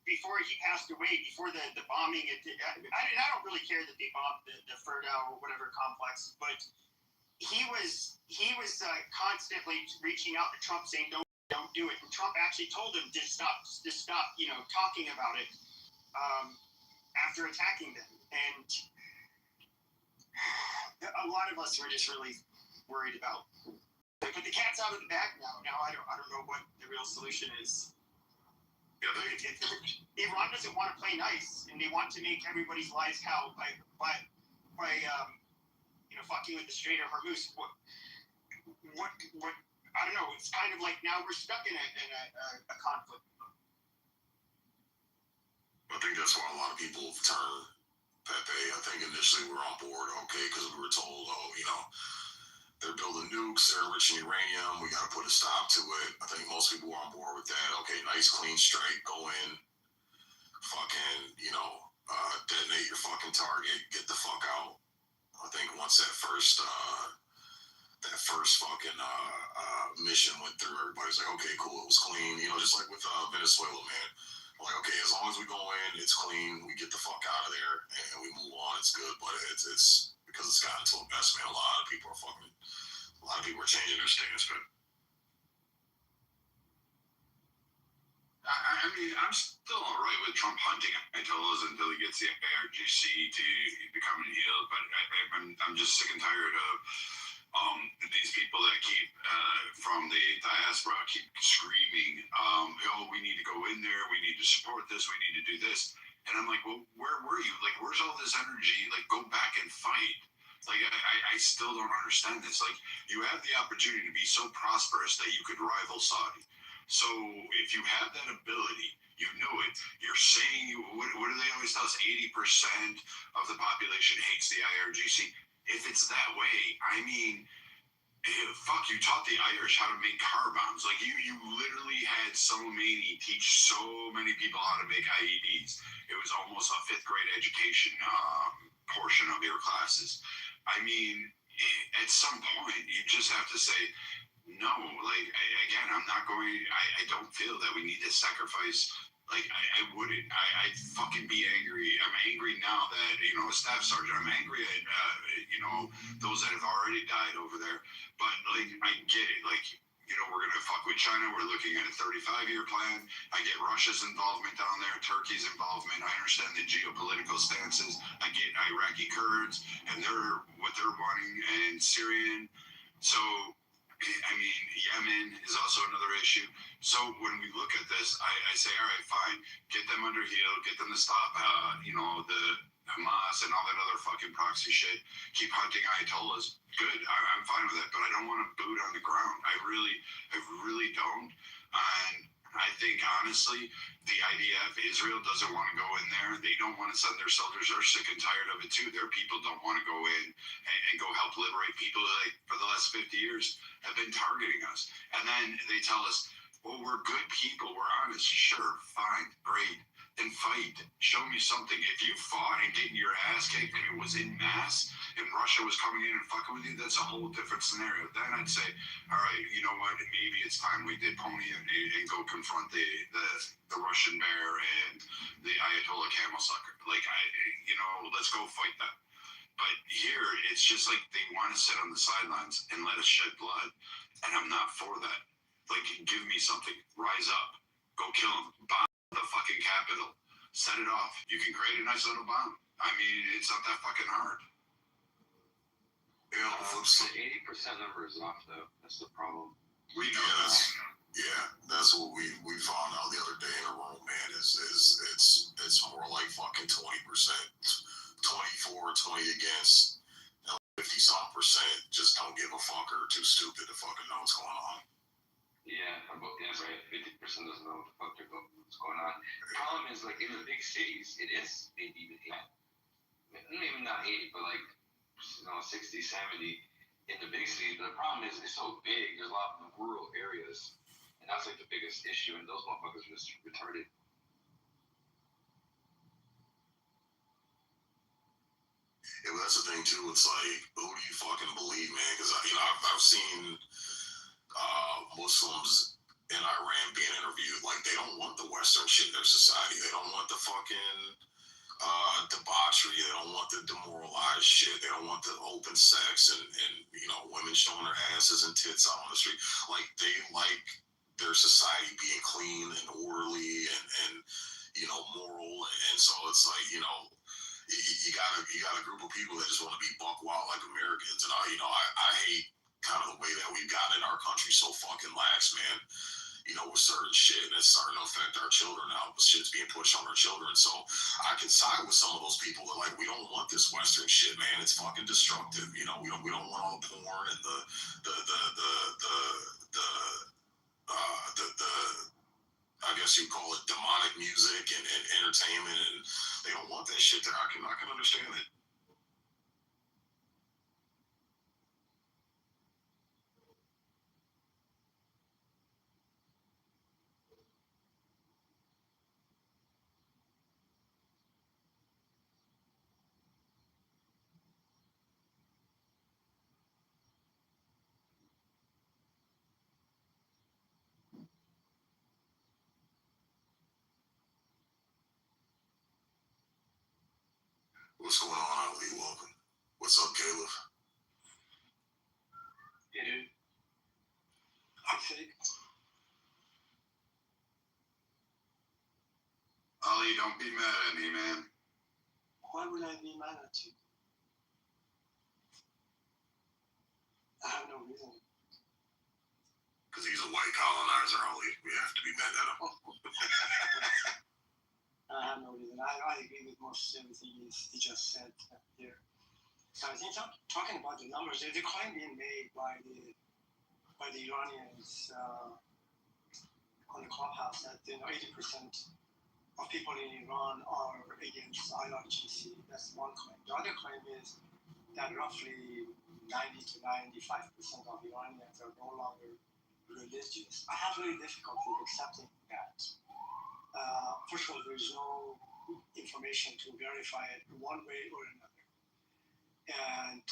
S7: before he passed away, before the bombing, I don't really care that they bombed the Ferdow or whatever complex, but he was constantly reaching out to Trump saying, don't do it. And Trump actually told him to stop, talking about it after attacking them. And a lot of us were just really worried about. But the cat's out of the bag now. Now I don't know what the real solution is. Yeah, Iran doesn't want to play nice, and they want to make everybody's lives hell by fucking with the Strait of Hormuz. What I don't know. It's kind of like now we're stuck in a conflict.
S8: I think that's why a lot of people have turned Pepe. I think initially we were on board, okay, because we were told, oh, you know, they're building nukes, they're enriching uranium, we got to put a stop to it. I think most people were on board with that. Okay, nice, clean strike, go in, fucking, you know, detonate your fucking target, get the fuck out. I think once that first fucking mission went through, everybody's like, okay, cool, it was clean. You know, just like with Venezuela, man. Like, okay, as long as we go in, it's clean, we get the fuck out of there, and we move on, it's good. But it's because it's gotten to a mess, man. A lot of people are changing their stance, but
S12: I mean, I'm still all right with Trump hunting Ayatollahs until he gets the IRGC to become healed. But I'm just sick and tired of these people that keep from the diaspora keep screaming, oh, we need to go in there, we need to support this, we need to do this. And I'm like, well, where were you? Like, where's all this energy? Like, go back and fight. Like, I still don't understand this. Like, you have the opportunity to be so prosperous that you could rival Saudi. So if you have that ability, you know it. You're saying, what do they always tell us? 80% of the population hates the IRGC. If it's that way, I mean, fuck, you taught the Irish how to make car bombs. Like, you literally had Soleimani teach so many people how to make IEDs. It was almost a 5th grade education portion of your classes. I mean, at some point, you just have to say, no, like, again, I'm not going, I don't feel that we need to sacrifice. Like, I wouldn't. I'd fucking be angry. I'm angry now that, you know, a staff sergeant, I'm angry at, you know, those that have already died over there. But, like, I get it. Like, you know, we're going to fuck with China. We're looking at a 35-year plan. I get Russia's involvement down there, Turkey's involvement. I understand the geopolitical stances. I get Iraqi Kurds and what they're wanting, and Syrian. So, I mean, Yemen is also another issue. So when we look at this, I say, all right, fine, get them under heel, get them to stop, you know, the Hamas and all that other fucking proxy shit. Keep hunting Ayatollahs. Good, I'm fine with it, but I don't want to boot on the ground. I really don't. And I think, honestly, the IDF, Israel doesn't want to go in there. They don't want to send their soldiers. They're sick and tired of it, too. Their people don't want to go in and go help liberate people that, like, for the last 50 years, have been targeting us. And then they tell us, well, we're good people. We're honest. Sure, fine, great. Then fight. Show me something. If you fought and getting your ass kicked and it was in mass and Russia was coming in and fucking with you, that's a whole different scenario. Then I'd say, all right, you know what? Maybe it's time we did pony and go confront the Russian bear and the Ayatollah camel sucker. Like, you know, let's go fight them. But here, it's just like they want to sit on the sidelines and let us shed blood. And I'm not for that. Like, give me something. Rise up. Go kill them. Bomb the fucking Capitol. Set it off. You can create a nice little bomb. I mean, it's not that fucking hard.
S8: Yeah,
S16: the 80% number is off, though. That's the problem.
S8: We know that's what we found out the other day in a room, man. It's more like fucking 20%, 24, 20 against, 50-some% just don't give a fuck or too stupid to fucking know what's going on.
S16: Yeah, that's right. 50% doesn't know what the fuck what's going on. The problem is, like, in the big cities, it is maybe even 80. Maybe not 80, but like, 60, 70 in the big cities. But the problem is, it's so big. There's a lot of rural areas, and that's like the biggest issue. And those motherfuckers are just retarded.
S8: Yeah, but that's the thing too. It's like, who do you fucking believe, man? Because I've seen Muslims in Iran being interviewed. Like, they don't want the Western shit in their society. They don't want the fucking debauchery. They don't want the demoralized shit. They don't want the open sex and women showing their asses and tits out on the street. Like, they like their society being clean and orderly and moral. And so it's like, you got a group of people that just want to be buck wild like Americans. And I hate kind of the way that we've gotten in our country so fucking lax, man. With certain shit that's starting to affect our children now. Shit's being pushed on our children. So I can side with some of those people that, like, we don't want this Western shit, man. It's fucking destructive. We don't want all the porn and the I guess you call it demonic music and entertainment, and they don't want that shit there. I can understand it. What's going on, Ali? Welcome. What's up, Caleb?
S19: Yeah, dude. I'm sick.
S12: Ali, don't be mad at me, man.
S19: Why would I be mad at you? I have no reason.
S8: Because he's a white colonizer, Ali. We have to be mad at him.
S19: I have no reason. I agree with most everything he just said here. So I think talking about the numbers, there's a claim being made by the Iranians on the clubhouse that 80% of people in Iran are against IRGC. That's one claim. The other claim is that roughly 90 to 95% of Iranians are no longer religious. I have very difficulty accepting that. First of all, there is no information to verify it one way or another. And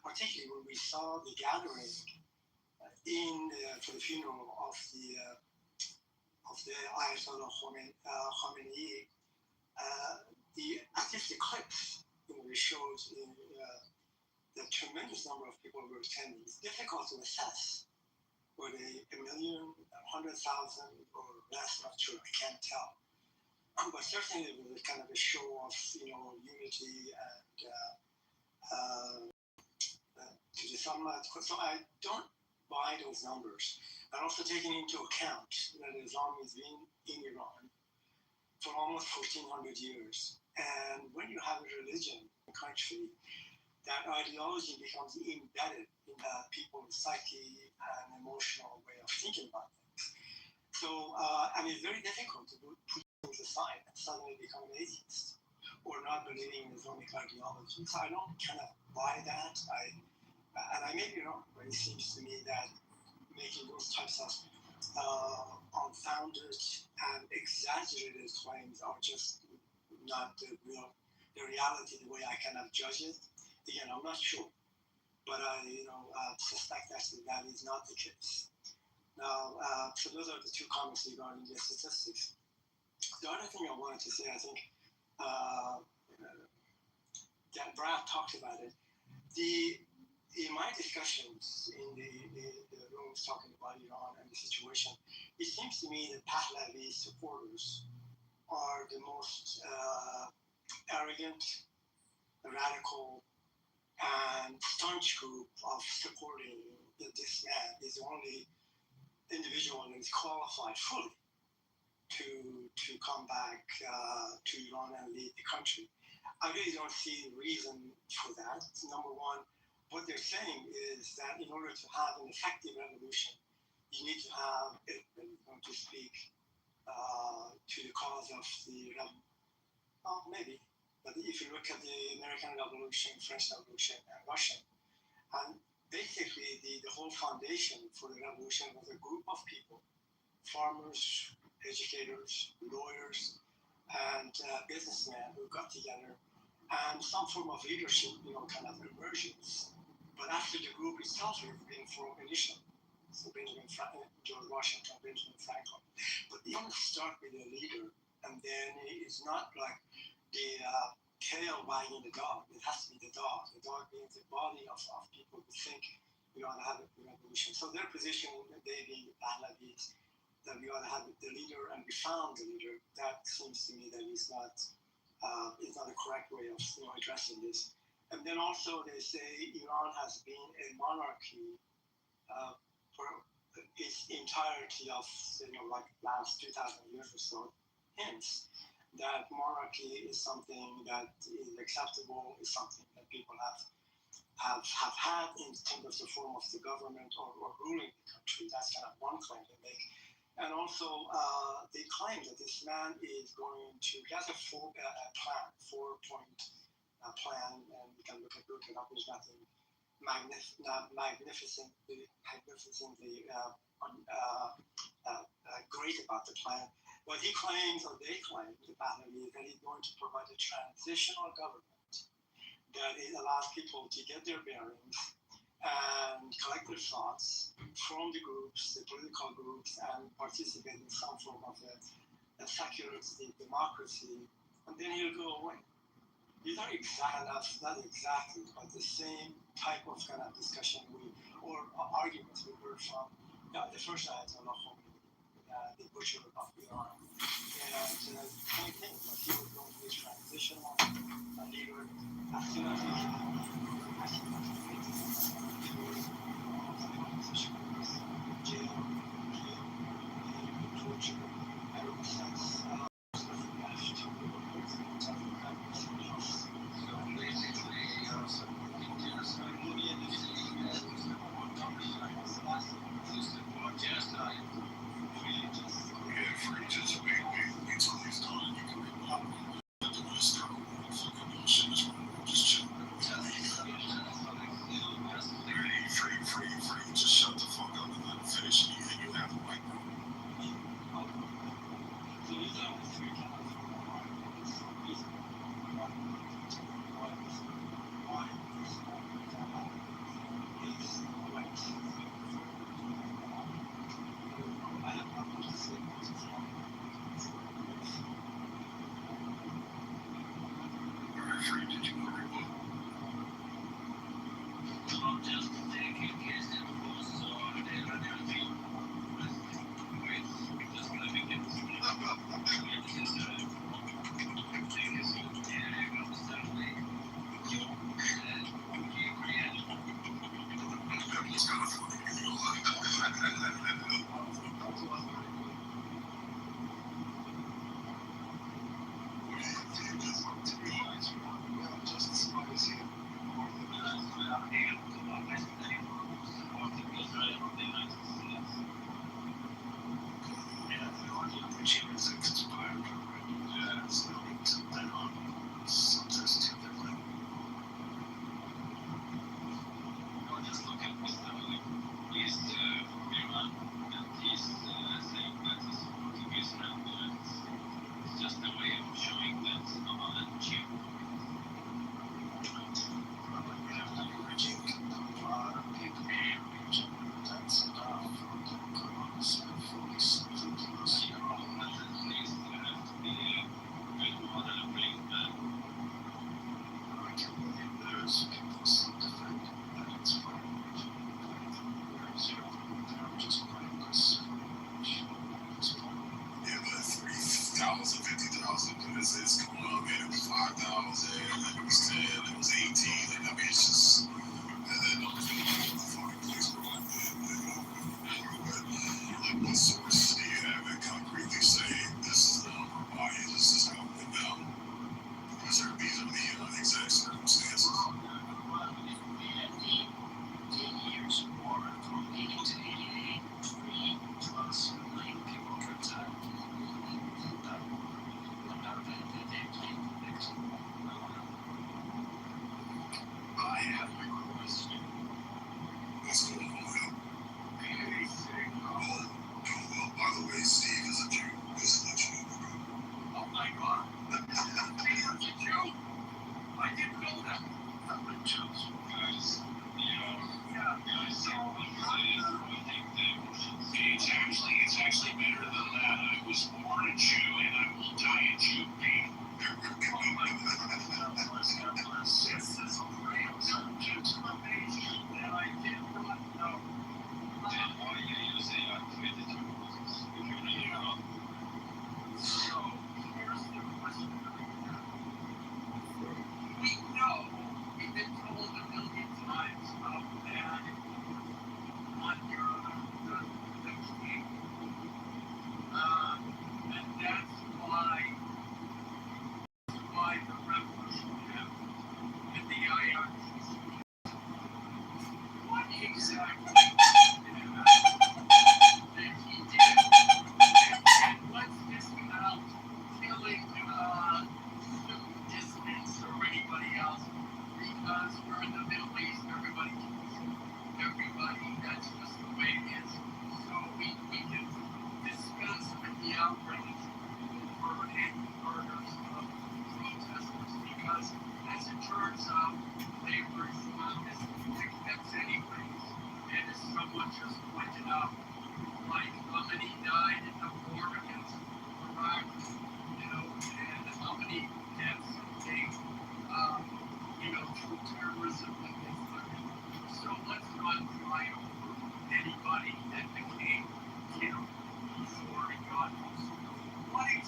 S19: particularly when we saw the gathering for the funeral of the Ayatollah Khamenei, at least the clips shows the tremendous number of people who were attending. It's difficult to assess. Were they 1 million, 100,000, or less? Not sure. I can't tell. But certainly it was kind of a show of unity and to the sunlight. So I don't buy those numbers. And also taking into account that Islam has been in Iran for almost 1,400 years. And when you have a religion in a country, that ideology becomes embedded in people's psyche and emotional way of thinking about things. So, it's very difficult to put things aside and suddenly become an atheist or not believing in Islamic ideology. So I don't kind of buy that. And I may be wrong, but it seems to me that making those types of unfounded and exaggerated claims are just not the reality, the way I kind of judge it. Again, I'm not sure, but I suspect that is not the case. Now, so those are the two comments regarding the statistics. The other thing I wanted to say, I think, that Brad talked about it. In my discussions in the rooms talking about Iran and the situation, it seems to me that Pahlavi supporters are the most arrogant, radical, and staunch group of supporting this man. Is the only individual that is qualified fully to come back to Iran and lead the country. I really don't see the reason for that. Number one, what they're saying is that in order to have an effective revolution, you need to have it, to speak to the cause of the maybe. But if you look at the American Revolution, French Revolution, and Russian, and basically the whole foundation for the revolution was a group of people, farmers, educators, lawyers, and businessmen who got together, and some form of leadership, kind of emergence. But after the group itself has been formed initially, so George Washington, Benjamin Franklin. But you want to start with a leader, and then it's not like the tail wagging the dog. It has to be the dog. The dog means the body of people who think we ought to have a revolution. So their position, they being the Pahlavis, that we ought to have the leader, and we found the leader. That seems to me that is not the correct way of addressing this. And then also they say Iran has been a monarchy for its entirety of like last 2,000 years or so. Hence, that monarchy is something that is acceptable, is something that people have had in terms of the form of the government or ruling the country. That's kind of one claim they make. And also, they claim that this man is going to, he has a plan, 4-point plan, and you can look it up. There's nothing magnificently great about the plan. What he claims, or they claim, the Pahlavi, is that he's going to provide a transitional government that it allows people to get their bearings and collect their thoughts from the groups, the political groups, and participate in some form of a secularistic democracy, and then he'll go away. These are not exactly, but the same type of kind of discussion or arguments we heard from the first Ayatollah Khomeini, the butcher of Iran. And same thing, but he was going to be a transitional leader as soon as he jail, torture, and in a sense,
S8: Just shut the fuck up and let him finish, and you have the mic. It's going on, man. It was 5,000, it was 10, it was 18. Like, I mean, it's just that numbers don't know the fucking place where I'm like, what source do you have that concretely say this is the number? Why is this how it went down? These are the exact circumstances.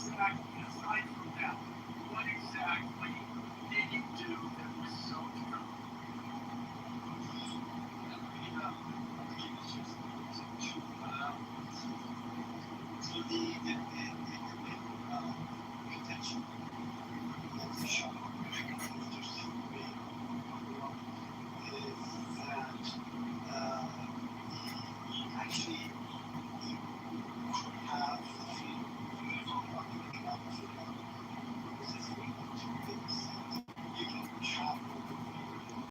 S7: exactly, aside from that, what exactly did you do that was so terrible?